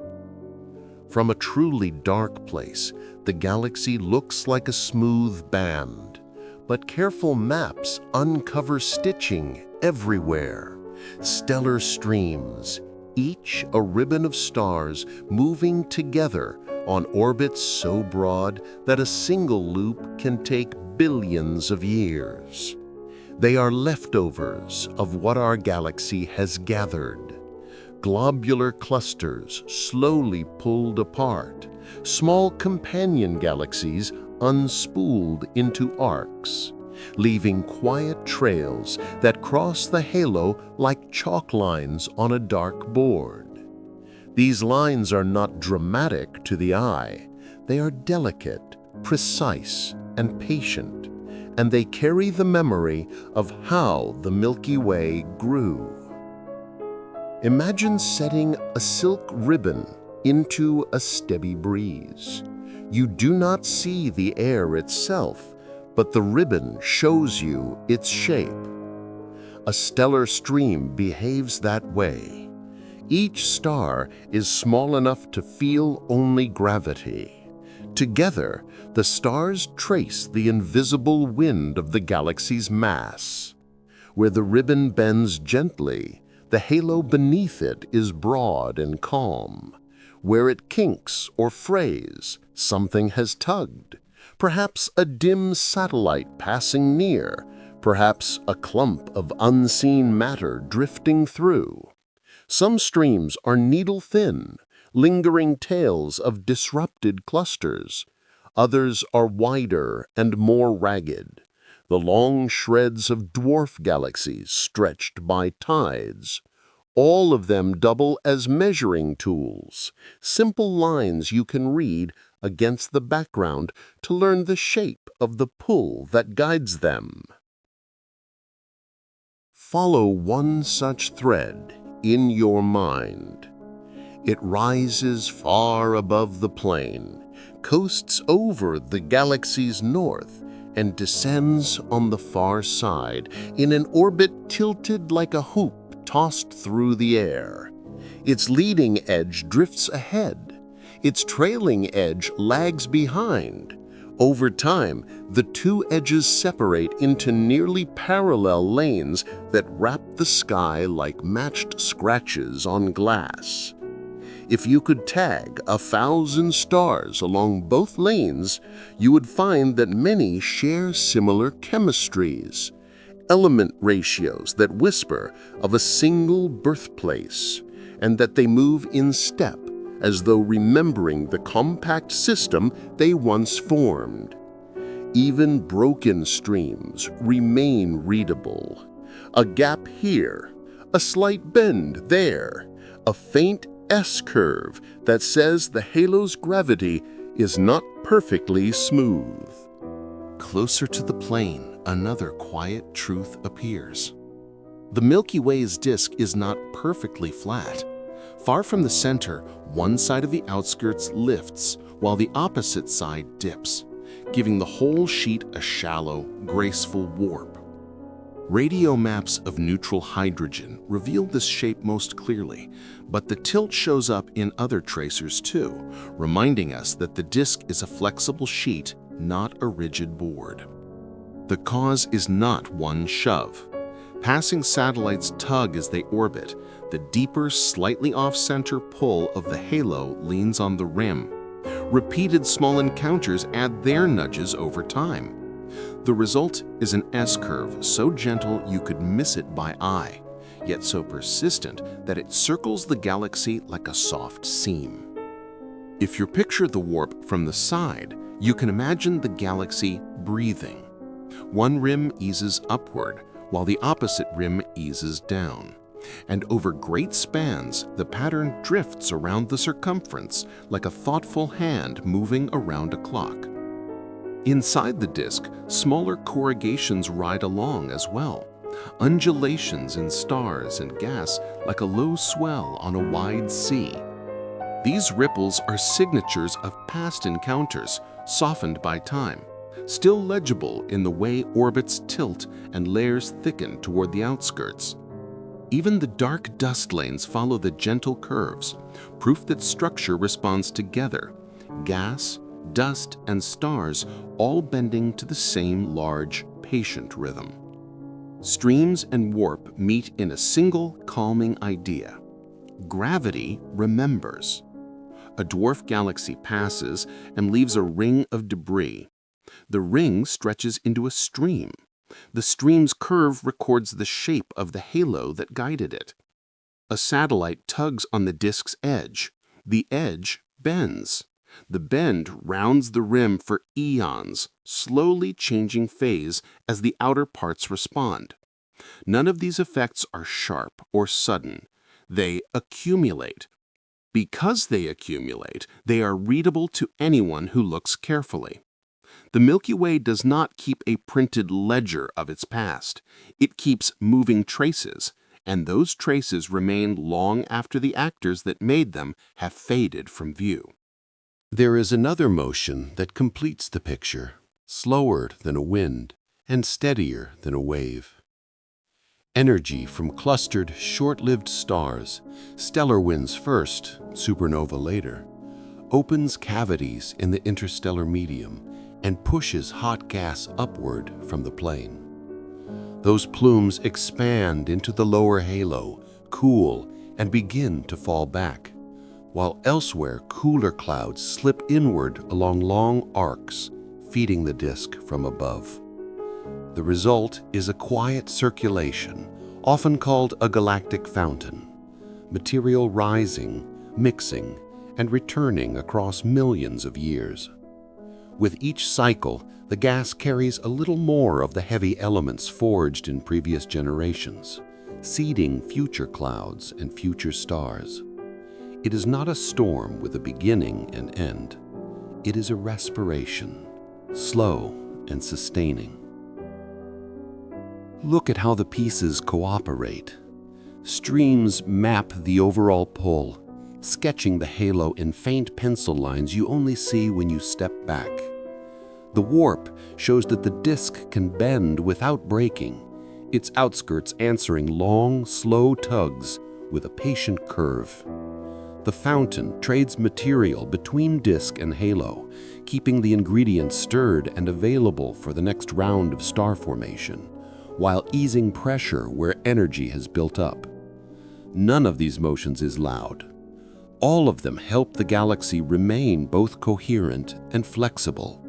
E: From a truly dark place, the galaxy looks like a smooth band, but careful maps uncover stitching everywhere. Stellar streams, each a ribbon of stars moving together
A: on orbits so broad that a single loop can take billions of years. They are leftovers of what our galaxy has gathered. Globular clusters slowly pulled apart, small companion galaxies unspooled into arcs, leaving quiet trails that cross the halo like chalk lines on a dark board. These lines are not dramatic to the eye. They are delicate, precise, and patient, and they carry the memory of how the Milky Way grew. Imagine setting a silk ribbon into a steady breeze. You do not see the air itself, but the ribbon shows you its shape. A stellar stream behaves that way. Each star is small enough to feel only gravity. Together, the stars trace the invisible wind of the galaxy's mass. Where the ribbon bends gently, the halo beneath it is broad and calm. Where it kinks or frays, something has tugged. Perhaps a dim satellite passing near, perhaps a clump of unseen matter drifting through. Some streams are needle-thin, lingering tales of disrupted clusters. Others are wider and more ragged, the long shreds of dwarf galaxies stretched by tides. All of them double as measuring tools, simple lines you can read against the background to learn the shape of the pull that guides them. Follow one such thread in your mind. It rises far above the plain, coasts over the galaxy's north, and descends on the far side in an orbit tilted like a hoop tossed through the air. Its leading edge drifts ahead. Its trailing edge lags behind. Over time, the two edges separate into nearly parallel lanes that wrap the sky like matched scratches on glass. If you could tag 1,000 stars along both lanes, you would find that many share similar chemistries, element ratios that whisper of a single birthplace, and that they move in step as though remembering the compact system they once formed. Even broken streams remain readable. A gap here, a slight bend there, a faint S-curve that says the halo's gravity is not perfectly smooth.
E: Closer to the plane, another quiet truth appears. The Milky Way's disk is not perfectly flat. Far from the center, one side of the outskirts lifts, while the opposite side dips, giving the whole sheet a shallow, graceful warp. Radio maps of neutral hydrogen reveal this shape most clearly, but the tilt shows up in other tracers too, reminding us that the disk is a flexible sheet, not a rigid board. The cause is not one shove. Passing satellites tug as they orbit. The deeper, slightly off-center pull of the halo leans on the rim. Repeated small encounters add their nudges over time. The result is an S-curve so gentle you could miss it by eye, yet so persistent that it circles the galaxy like a soft seam. If you picture the warp from the side, you can imagine the galaxy breathing. One rim eases upward, while the opposite rim eases down. And over great spans, the pattern drifts around the circumference like a thoughtful hand moving around a clock. Inside the disk, smaller corrugations ride along as well, undulations in stars and gas like a low swell on a wide sea. These ripples are signatures of past encounters, softened by time, still legible in the way orbits tilt and layers thicken toward the outskirts. Even the dark dust lanes follow the gentle curves, proof that structure responds together, gas, dust, and stars all bending to the same large, patient rhythm. Streams and warp meet in a single calming idea. Gravity remembers. a dwarf galaxy passes and leaves a ring of debris. The ring stretches into a stream. The stream's curve records the shape of the halo that guided it. A satellite tugs on the disk's edge. The edge bends. The bend rounds the rim for eons, slowly changing phase as the outer parts respond. None of these effects are sharp or sudden. They accumulate. Because they accumulate, they are readable to anyone who looks carefully. The Milky Way does not keep a printed ledger of its past. It keeps moving traces, and those traces remain long after the actors that made them have faded from view.
C: There is another motion that completes the picture, slower than a wind and steadier than a wave. Energy from clustered, short-lived stars, stellar winds first, supernova later, opens cavities in the interstellar medium and pushes hot gas upward from the plane. Those plumes expand into the lower halo, cool, and begin to fall back, while elsewhere cooler clouds slip inward along long arcs, feeding the disk from above. The result is a quiet circulation, often called a galactic fountain, material rising, mixing, and returning across millions of years. With each cycle, the gas carries a little more of the heavy elements forged in previous generations, seeding future clouds and future stars. It is not a storm with a beginning and end. It is a respiration, slow and sustaining. Look at how the pieces cooperate. Streams map the overall pull, sketching the halo in faint pencil lines you only see when you step back. The warp shows that the disk can bend without breaking, its outskirts answering long, slow tugs with a patient curve. The fountain trades material between disk and halo, keeping the ingredients stirred and available for the next round of star formation, while easing pressure where energy has built up. None of these motions is loud. All of them help the galaxy remain both coherent and flexible,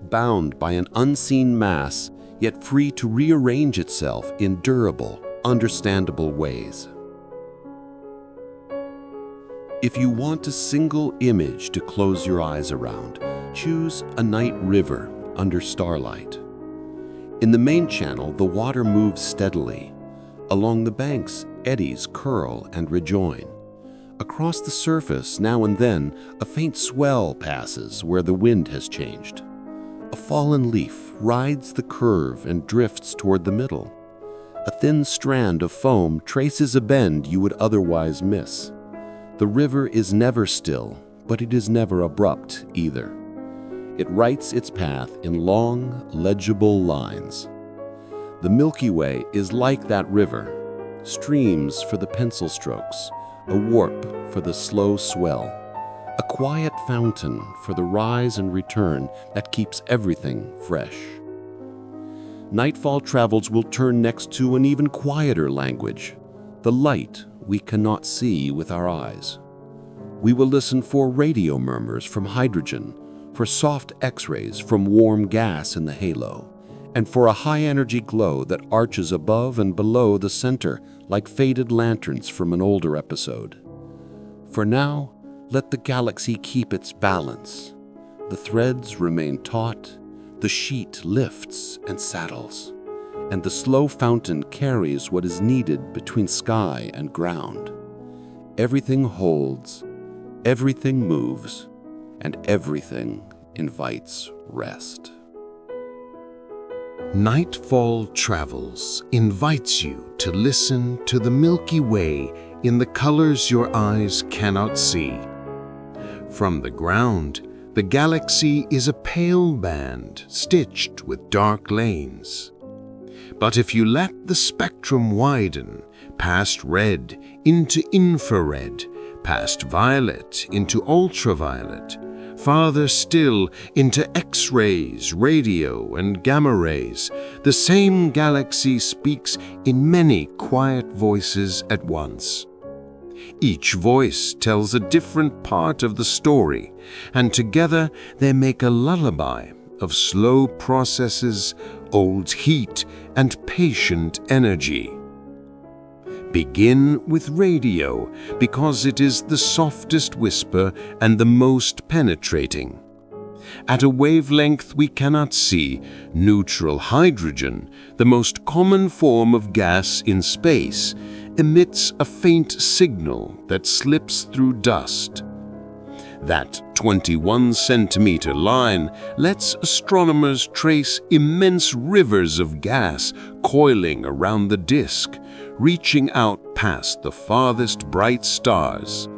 C: bound by an unseen mass, yet free to rearrange itself in durable, understandable ways. If you want a single image to close your eyes around, choose a night river under starlight. In the main channel, the water moves steadily. Along the banks, eddies curl and rejoin. Across the surface, now and then, a faint swell passes where the wind has changed. A fallen leaf rides the curve and drifts toward the middle. A thin strand of foam traces a bend you would otherwise miss. The river is never still, but it is never abrupt either. It writes its path in long, legible lines. The Milky Way is like that river, streams for the pencil strokes, a warp for the slow swell, a quiet fountain for the rise and return that keeps everything fresh. Nightfall Travels will turn next to an even quieter language, the light we cannot see with our eyes. We will listen for radio murmurs from hydrogen, for soft X-rays from warm gas in the halo, and for a high-energy glow that arches above and below the center like faded lanterns from an older episode. For now, let the galaxy keep its balance. The threads remain taut, the sheet lifts and saddles, and the slow fountain carries what is needed between sky and ground. Everything holds, everything moves, and everything invites rest.
I: Nightfall Travels invites you to listen to the Milky Way in the colors your eyes cannot see. From the ground, the galaxy is a pale band stitched with dark lanes. But if you let the spectrum widen, past red into infrared, past violet into ultraviolet, farther still into X-rays, radio, and gamma rays, the same galaxy speaks in many quiet voices at once. Each voice tells a different part of the story, and together they make a lullaby of slow processes, old heat, and patient energy. Begin with radio, because it is the softest whisper and the most penetrating. At a wavelength we cannot see, neutral hydrogen, the most common form of gas in space, emits a faint signal that slips through dust. That 21-centimeter line lets astronomers trace immense rivers of gas coiling around the disk, reaching out past the farthest bright stars.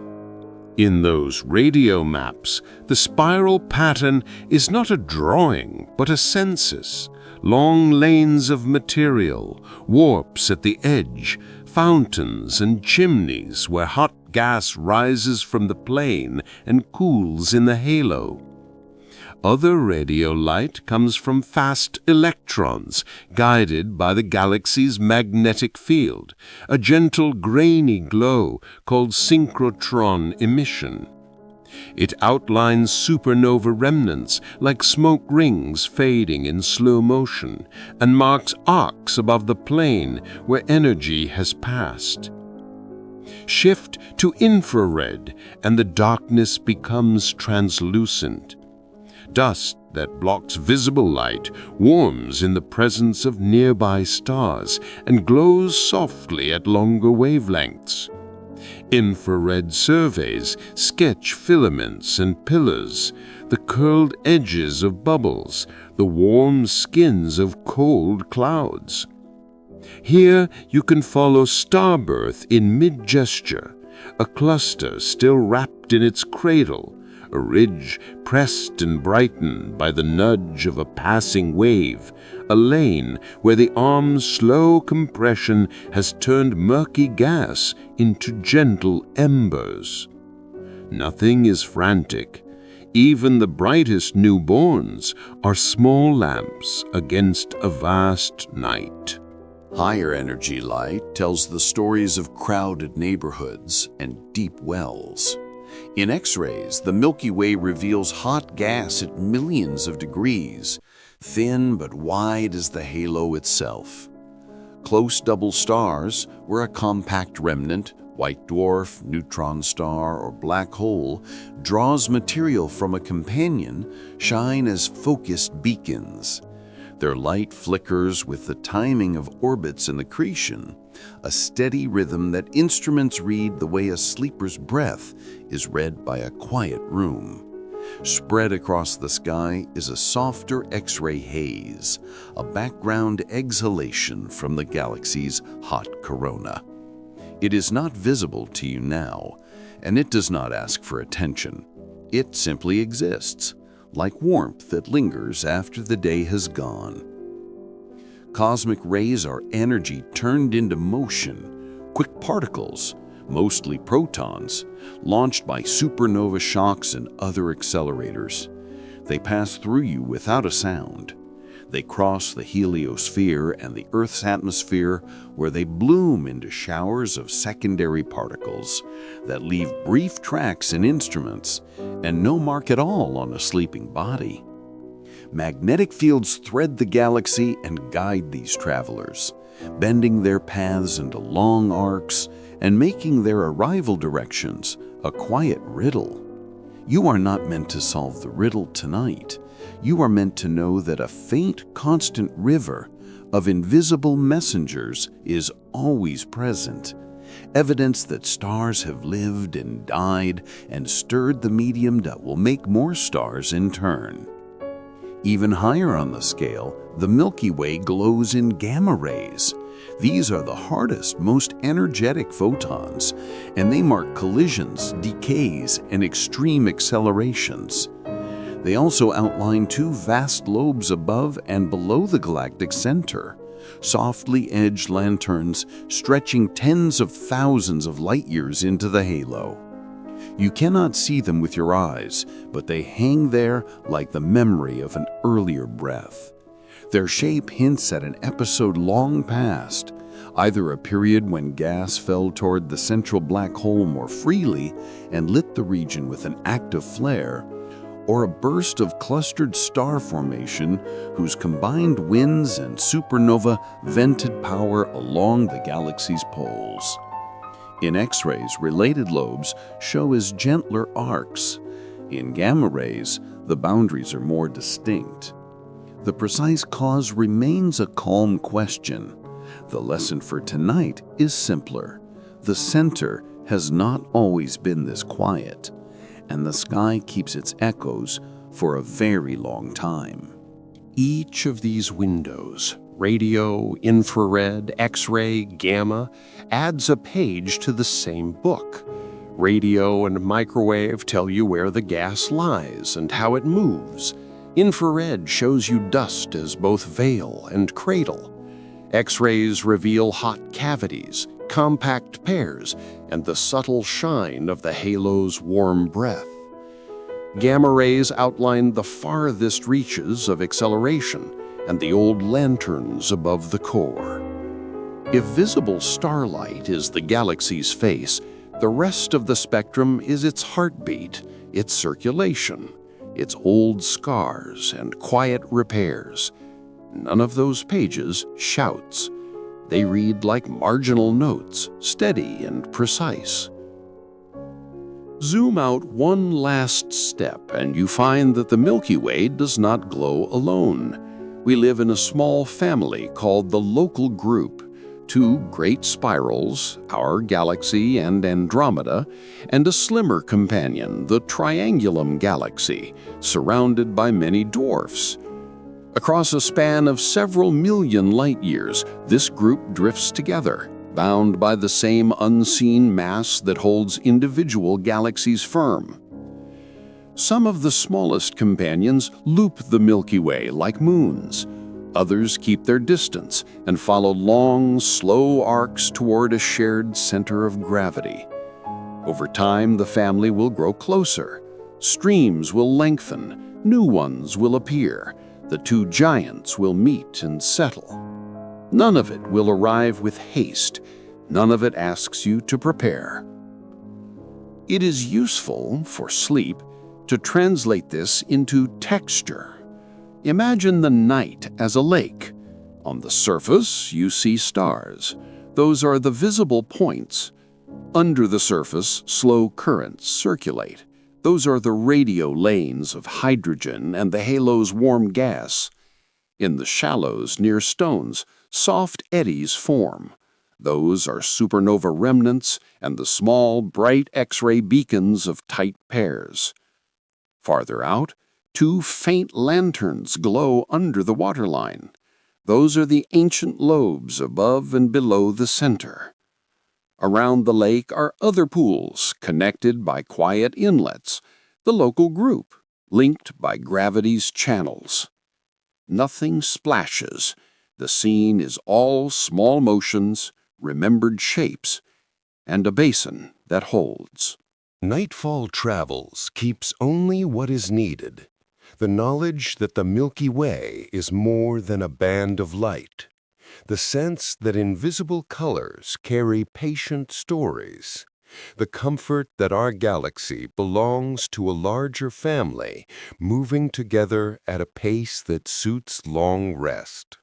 I: In those radio maps, the spiral pattern is not a drawing, but a census. Long lanes of material, warps at the edge, fountains and chimneys where hot gas rises from the plane and cools in the halo. Other radio light comes from fast electrons, guided by the galaxy's magnetic field, a gentle grainy glow called synchrotron emission. It outlines supernova remnants like smoke rings fading in slow motion, and marks arcs above the plane where energy has passed. Shift to infrared, and the darkness becomes translucent. Dust that blocks visible light warms in the presence of nearby stars and glows softly at longer wavelengths. Infrared surveys sketch filaments and pillars, the curled edges of bubbles, the warm skins of cold clouds. Here you can follow starbirth in mid-gesture, a cluster still wrapped in its cradle, a ridge pressed and brightened by the nudge of a passing wave, a lane where the arm's slow compression has turned murky gas into gentle embers. Nothing is frantic. Even the brightest newborns are small lamps against a vast night.
F: Higher energy light tells the stories of crowded neighborhoods and deep wells. In X-rays, the Milky Way reveals hot gas at millions of degrees, thin but wide as the halo itself. Close double stars, where a compact remnant, white dwarf, neutron star, or black hole, draws material from a companion, shine as focused beacons. Their light flickers with the timing of orbits and accretion, a steady rhythm that instruments read the way a sleeper's breath is read by a quiet room. Spread across the sky is a softer X-ray haze, a background exhalation from the galaxy's hot corona. It is not visible to you now, and it does not ask for attention. It simply exists, like warmth that lingers after the day has gone. Cosmic rays are energy turned into motion, quick particles, mostly protons, launched by supernova shocks and other accelerators. They pass through you without a sound. They cross the heliosphere and the Earth's atmosphere, where they bloom into showers of secondary particles that leave brief tracks in instruments and no mark at all on a sleeping body. Magnetic fields thread the galaxy and guide these travelers, bending their paths into long arcs and making their arrival directions a quiet riddle. You are not meant to solve the riddle tonight. You are meant to know that a faint, constant river of invisible messengers is always present, evidence that stars have lived and died and stirred the medium that will make more stars in turn. Even higher on the scale, the Milky Way glows in gamma rays. These are the hardest, most energetic photons, and they mark collisions, decays, and extreme accelerations. They also outline two vast lobes above and below the galactic center, softly edged lanterns stretching tens of thousands of light years into the halo. You cannot see them with your eyes, but they hang there like the memory of an earlier breath. Their shape hints at an episode long past,
D: either a period when gas fell toward the central black hole more freely and lit the region with an active flare, or a burst of clustered star formation whose combined winds and supernova vented power along the galaxy's poles. In X-rays, related lobes show as gentler arcs. In gamma rays, the boundaries are more distinct. The precise cause remains a calm question. The lesson for tonight is simpler. The center has not always been this quiet, and the sky keeps its echoes for a very long time.
B: Each of these windows, radio, infrared, X-ray, gamma, adds a page to the same book. Radio and microwave tell you where the gas lies and how it moves. Infrared shows you dust as both veil and cradle. X-rays reveal hot cavities, compact pairs, and the subtle shine of the halo's warm breath. Gamma rays outline the farthest reaches of acceleration and the old lanterns above the core. If visible starlight is the galaxy's face, the rest of the spectrum is its heartbeat, its circulation, its old scars and quiet repairs. None of those pages shouts. They read like marginal notes, steady and precise. Zoom out one last step and you find that the Milky Way does not glow alone. We live in a small family called the local group. Two great spirals, our galaxy and Andromeda, and a slimmer companion, the Triangulum galaxy, surrounded by many dwarfs. Across a span of several million light-years, this group drifts together, bound by the same unseen mass that holds individual galaxies firm. Some of the smallest companions loop the Milky Way like moons. Others keep their distance and follow long, slow arcs toward a shared center of gravity. Over time, the family will grow closer. Streams will lengthen, new ones will appear. The two giants will meet and settle. None of it will arrive with haste. None of it asks you to prepare. It is useful, for sleep, to translate this into texture. Imagine the night as a lake. On the surface, you see stars. Those are the visible points. Under the surface, slow currents circulate. Those are the radio lanes of hydrogen and the halo's warm gas. In the shallows near stones, soft eddies form. Those are supernova remnants and the small, bright X-ray beacons of tight pairs. Farther out, two faint lanterns glow under the waterline. Those are the ancient lobes above and below the center. Around the lake are other pools connected by quiet inlets, the local group, linked by gravity's channels. Nothing splashes. The scene is all small motions, remembered shapes, and a basin that holds.
I: Nightfall Travels keeps only what is needed. The knowledge that the Milky Way is more than a band of light. The sense that invisible colors carry patient stories. The comfort that our galaxy belongs to a larger family, moving together at a pace that suits long rest.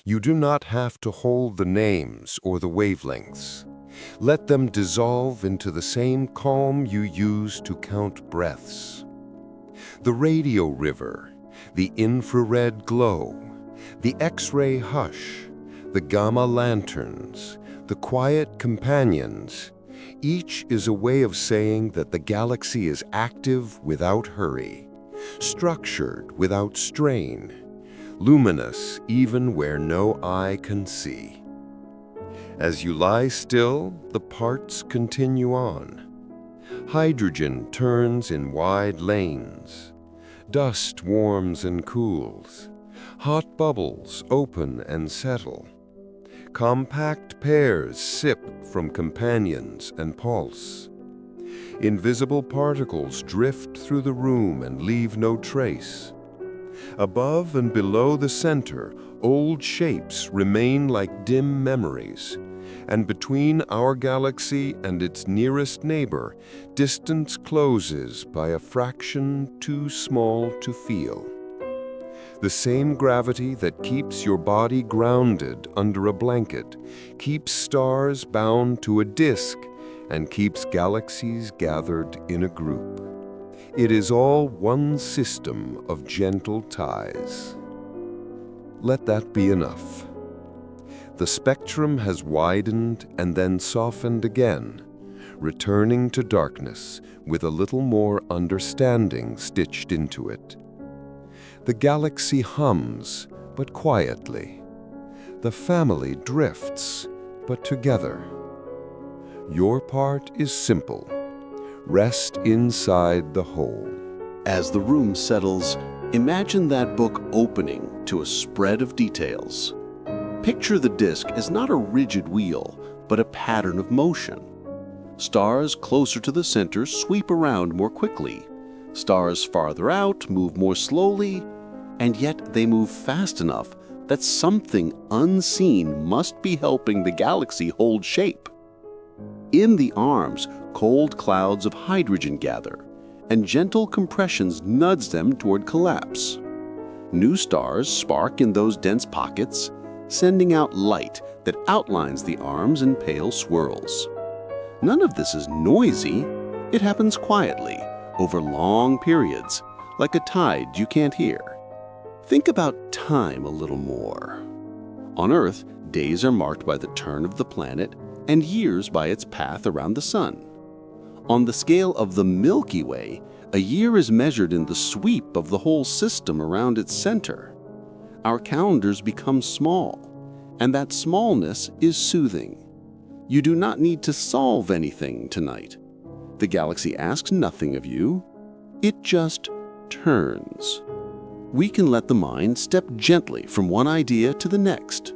I: You do not have to hold the names or the wavelengths. Let them dissolve into the same calm you use to count breaths. The radio river, the infrared glow, the X-ray hush, the gamma lanterns, the quiet companions, each is a way of saying that the galaxy is active without hurry, structured without strain, luminous even where no eye can see. As you lie still, the parts continue on. Hydrogen turns in wide lanes. Dust warms and cools. Hot bubbles open and settle. Compact pairs sip from companions and pulse. Invisible particles drift through the room and leave no trace.
B: Above and below the center, old shapes remain like dim memories, and between our galaxy and its nearest neighbor, distance closes by a fraction too small to feel. The same gravity that keeps your body grounded under a blanket keeps stars bound to a disk and keeps galaxies gathered in a group. It is all one system of gentle ties. Let that be enough. The spectrum has widened and then softened again, returning to darkness with a little more understanding stitched into it. The galaxy hums, but quietly. The family drifts, but together. Your part is simple. Rest inside the whole.
H: As the room settles, imagine that book opening to a spread of details. Picture the disk as not a rigid wheel, but a pattern of motion. Stars closer to the center sweep around more quickly. Stars farther out move more slowly, and yet they move fast enough that something unseen must be helping the galaxy hold shape. In the arms, cold clouds of hydrogen gather, and gentle compressions nudge them toward collapse. New stars spark in those dense pockets, sending out light that outlines the arms in pale swirls. None of this is noisy. It happens quietly, over long periods, like a tide you can't hear. Think about time a little more. On Earth, days are marked by the turn of the planet and years by its path around the sun. On the scale of the Milky Way, a year is measured in the sweep of the whole system around its center. Our calendars become small, and that smallness is soothing. You do not need to solve anything tonight. The galaxy asks nothing of you. It just turns. We can let the mind step gently from one idea to the next.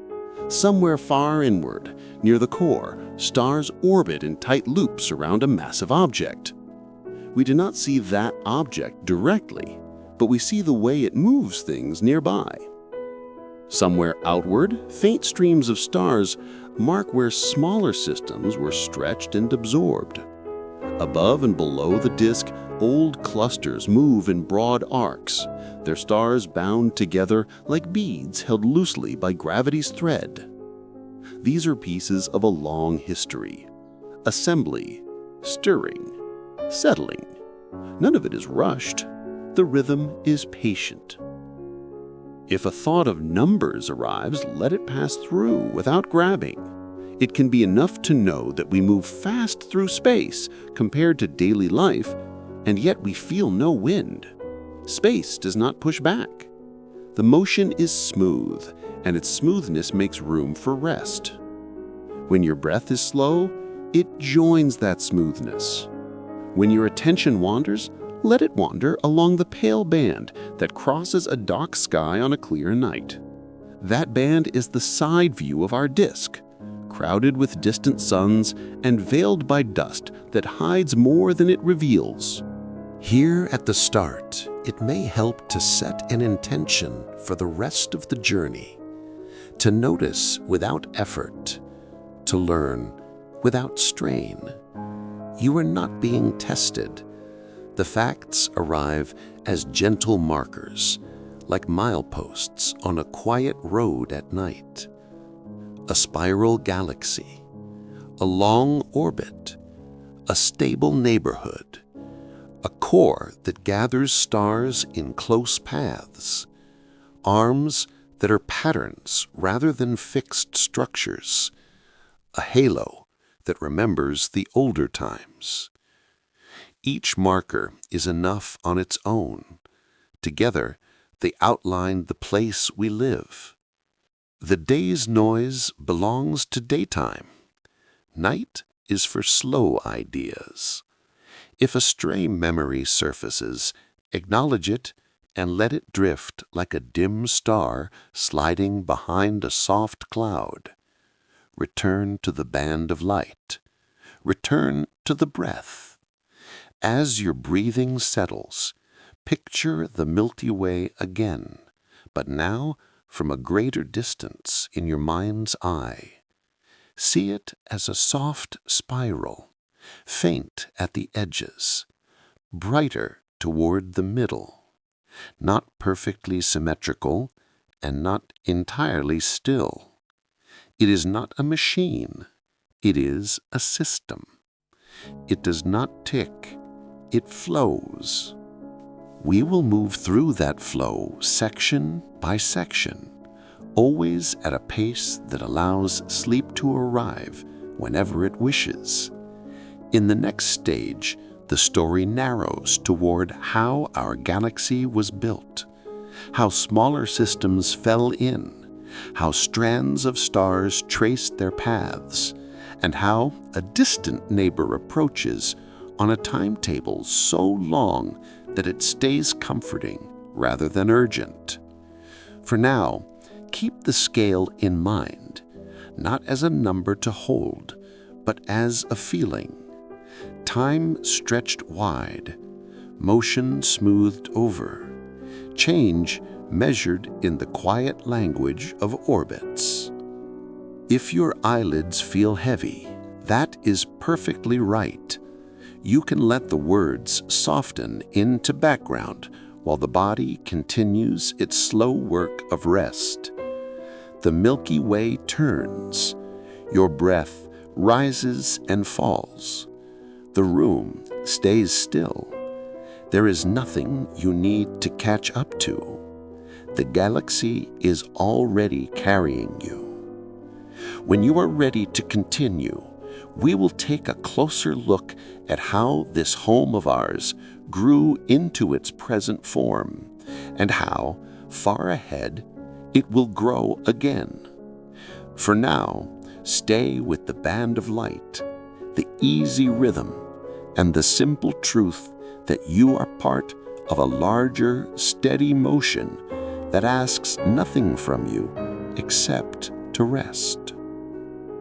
H: Somewhere far inward, near the core, stars orbit in tight loops around a massive object. We do not see that object directly, but we see the way it moves things nearby. Somewhere outward, faint streams of stars mark where smaller systems were stretched and absorbed. Above and below the disk, old clusters move in broad arcs, their stars bound together like beads held loosely by gravity's thread. These are pieces of a long history. Assembly, stirring, settling. None of it is rushed. The rhythm is patient. If a thought of numbers arrives, let it pass through without grabbing. It can be enough to know that we move fast through space compared to daily life, and yet we feel no wind. Space does not push back. The motion is smooth, and its smoothness makes room for rest. When your breath is slow, it joins that smoothness. When your attention wanders, let it wander along the pale band that crosses a dark sky on a clear night. That band is the side view of our disk, crowded with distant suns and veiled by dust that hides more than it reveals.
C: Here at the start, it may help to set an intention for the rest of the journey, to notice without effort, to learn without strain. You are not being tested. The facts arrive as gentle markers, like mileposts on a quiet road at night. A spiral galaxy, a long orbit, a stable neighborhood, a core that gathers stars in close paths, arms that are patterns rather than fixed structures, a halo that remembers the older times. Each marker is enough on its own. Together, they outline the place we live. The day's noise belongs to daytime. Night is for slow ideas. If a stray memory surfaces, acknowledge it and let it drift like a dim star sliding behind a soft cloud. Return to the band of light. Return to the breath. As your breathing settles,
B: Picture the Milky Way again, but now from a greater distance in your mind's eye. See it as a soft spiral, faint at the edges, brighter toward the middle, not perfectly symmetrical and not entirely still. It is not a machine, it is a system. It does not tick, it flows. We will move through that flow section by section, always at a pace that allows sleep to arrive whenever it wishes. In the next stage, the story narrows toward how our galaxy was built, how smaller systems fell in, how strands of stars traced their paths, and how a distant neighbor approaches on a timetable so long that it stays comforting rather than urgent. For now, keep the scale in mind, not as a number to hold, but as a feeling. Time stretched wide, motion smoothed over, change measured in the quiet language of orbits. If your eyelids feel heavy, that is perfectly right. You can let the words soften into background while the body continues its slow work of rest. The Milky Way turns. Your breath rises and falls. The room stays still. There is nothing you need to catch up to. The galaxy is already carrying you. When you are ready to continue, we will take a closer look at how this home of ours grew into its present form, and how, far ahead, it will grow again. For now, stay with the band of light, the easy rhythm, and the simple truth that you are part of a larger, steady motion that asks nothing from you except to rest.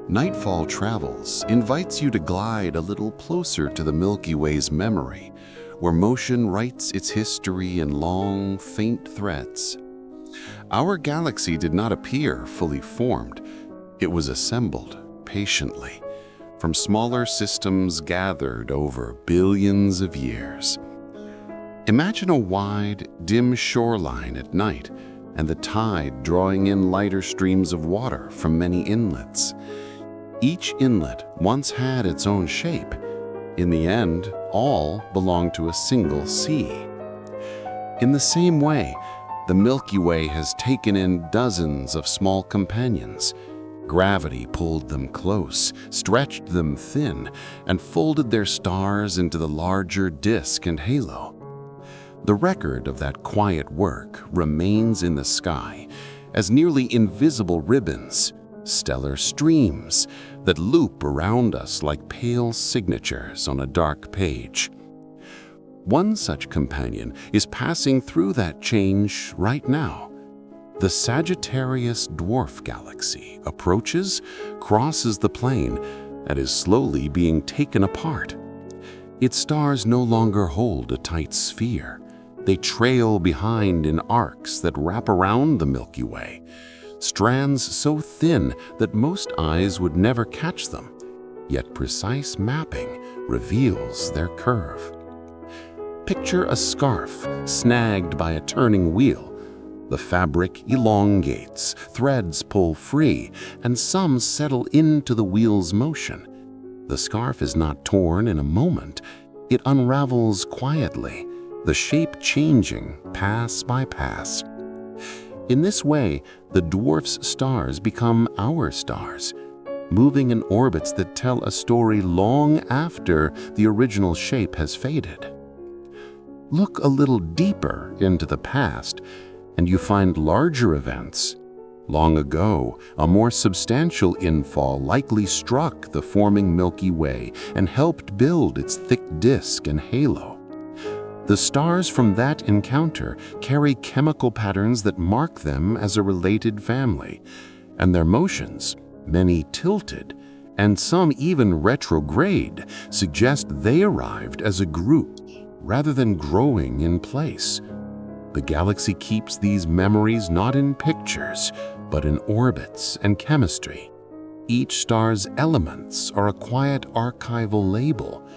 G: Nightfall Travels invites you to glide a little closer to the Milky Way's memory, where motion writes its history in long, faint threads. Our galaxy did not appear fully formed. It was assembled patiently from smaller systems gathered over billions of years. Imagine a wide, dim shoreline at night and the tide drawing in lighter streams of water from many inlets. Each inlet once had its own shape. In the end, all belonged to a single sea. In the same way, the Milky Way has taken in dozens of small companions. Gravity pulled them close, stretched them thin, and folded their stars into the larger disk and halo. The record of that quiet work remains in the sky as nearly invisible ribbons, stellar streams that loop around us like pale signatures on a dark page. One such companion is passing through that change right now. The Sagittarius dwarf galaxy approaches, crosses the plane, and is slowly being taken apart. Its stars no longer hold a tight sphere. They trail behind in arcs that wrap around the Milky Way, strands so thin that most eyes would never catch them, yet precise mapping reveals their curve. Picture a scarf snagged by a turning wheel. The fabric elongates, threads pull free, and some settle into the wheel's motion. The scarf is not torn in a moment. It unravels quietly, the shape changing pass by pass. In this way, the dwarf's stars become our stars, moving in orbits that tell a story long after the original shape has faded. Look a little deeper into the past, and you find larger events. Long ago, a more substantial infall likely struck the forming Milky Way and helped build its thick disk and halo. The stars from that encounter carry chemical patterns that mark them as a related family, and their motions, many tilted, and some even retrograde, suggest they arrived as a group.
B: rather than growing in place. The galaxy keeps these memories not in pictures, but in orbits and chemistry. Each star's elements are a quiet archival label.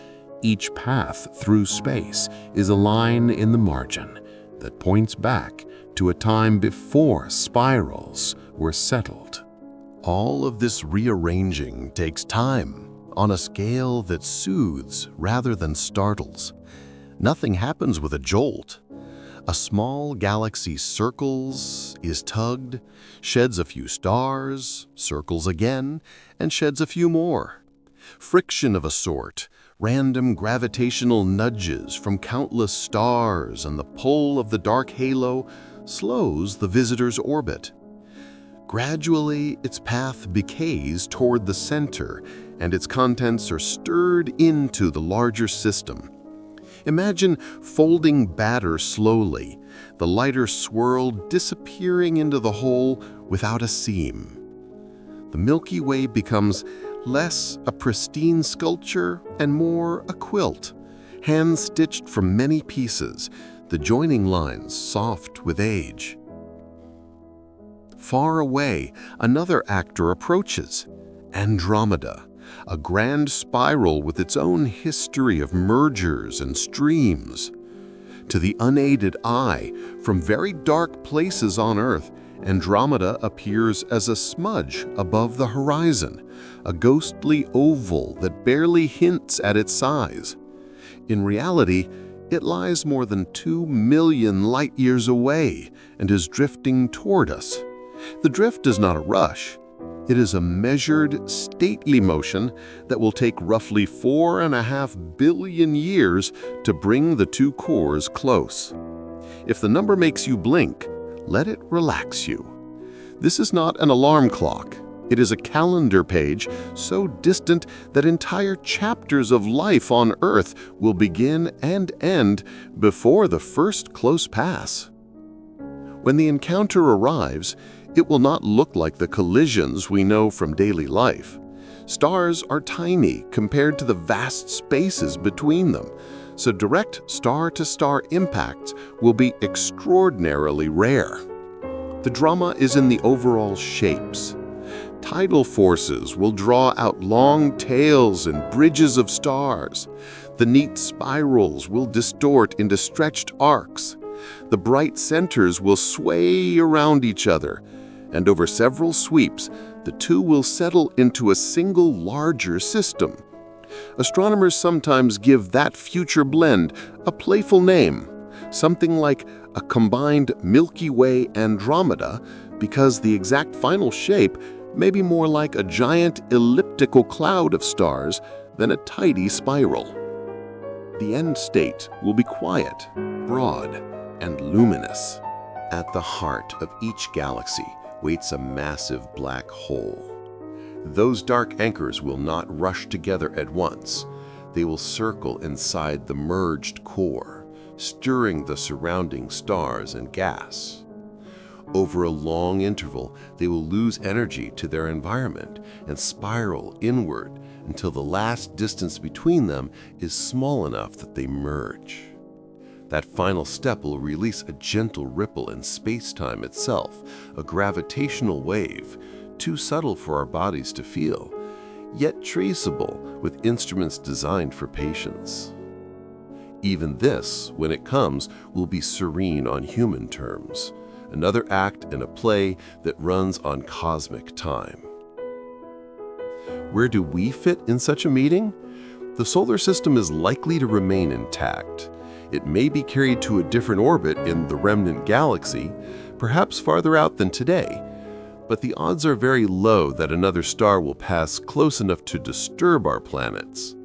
B: Each path through space is a line in the margin that points back to a time before spirals were settled.
A: All of this rearranging takes time on a scale that soothes rather than startles. Nothing happens with a jolt. A small galaxy circles, is tugged, sheds a few stars, circles again, and sheds a few more. Friction of a sort, random gravitational nudges from countless stars and the pull of the dark halo slows the visitor's orbit. Gradually, its path becays toward the center, and its contents are stirred into the larger system. Imagine folding batter slowly, the lighter swirl disappearing into the hole without a seam. The Milky Way becomes less a pristine sculpture and more a quilt, hand-stitched from many pieces, the joining lines soft with age. Far away, another actor approaches, Andromeda, a grand spiral with its own history of mergers and streams. To the unaided eye, from very dark places on Earth, Andromeda appears as a smudge above the horizon, a ghostly oval that barely hints at its size. In reality, it lies more than 2 million light-years away and is drifting toward us. The drift is not a rush. It is a measured, stately motion that will take roughly 4.5 billion years to bring the two cores close. If the number makes you blink, let it relax you. This is not an alarm clock. It is a calendar page so distant that entire chapters of life on Earth will begin and end before the first close pass. When the encounter arrives, it will not look like the collisions we know from daily life. Stars are tiny compared to the vast spaces between them, so direct star-to-star impacts will be extraordinarily rare. The drama is in the overall shapes. Tidal forces will draw out long tails and bridges of stars. The neat spirals will distort into stretched arcs. The bright centers will sway around each other, and over several sweeps, the two will settle into a single larger system. Astronomers sometimes give that future blend a playful name, something like a combined Milky Way Andromeda, because the exact final shape may be more like a giant elliptical cloud of stars than a tidy spiral. The end state will be quiet, broad, and luminous. At the heart of each galaxy waits a massive black hole. Those dark anchors will not rush together at once. They will circle inside the merged core, stirring the surrounding stars and gas. Over a long interval, they will lose energy to their environment and spiral inward until the last distance between them is small enough that they merge. That final step will release a gentle ripple in space-time itself, a gravitational wave, too subtle for our bodies to feel, yet traceable with instruments designed for patience. Even this, when it comes, will be serene on human terms, another act in a play that runs on cosmic time. Where do we fit in such a meeting? The solar system is likely to remain intact. It may be carried to a different orbit in the remnant galaxy, perhaps farther out than today, but the odds are very low that another star will pass close enough to disturb our planets.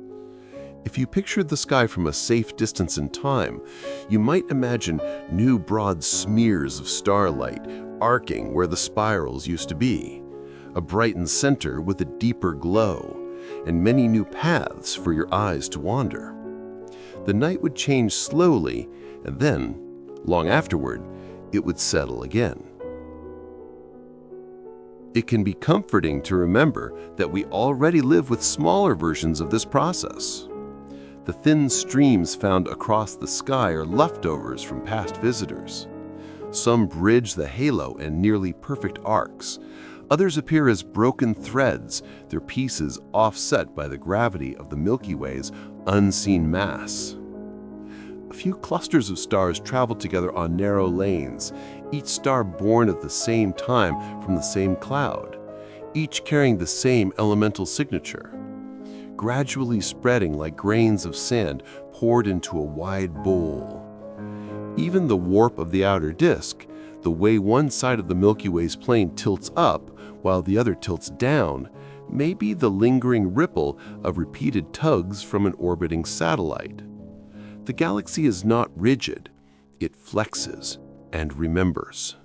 A: If you pictured the sky from a safe distance in time, you might imagine new broad smears of starlight arcing where the spirals used to be, a brightened center with a deeper glow, and many new paths for your eyes to wander. The night would change slowly, and then, long afterward, it would settle again. It can be comforting to remember that we already live with smaller versions of this process.
D: The thin streams found across the sky are leftovers from past visitors. Some bridge the halo and nearly perfect arcs. Others appear as broken threads, their pieces offset by the gravity of the Milky Way's unseen mass. A few clusters of stars travel together on narrow lanes, each star born at the same time from the same cloud, each carrying the same elemental signature, gradually spreading like grains of sand poured into a wide bowl. Even the warp of the outer disk, the way one side of the Milky Way's plane tilts up while the other tilts down, may be the lingering ripple of repeated tugs from an orbiting satellite. The galaxy is not rigid, it flexes and remembers.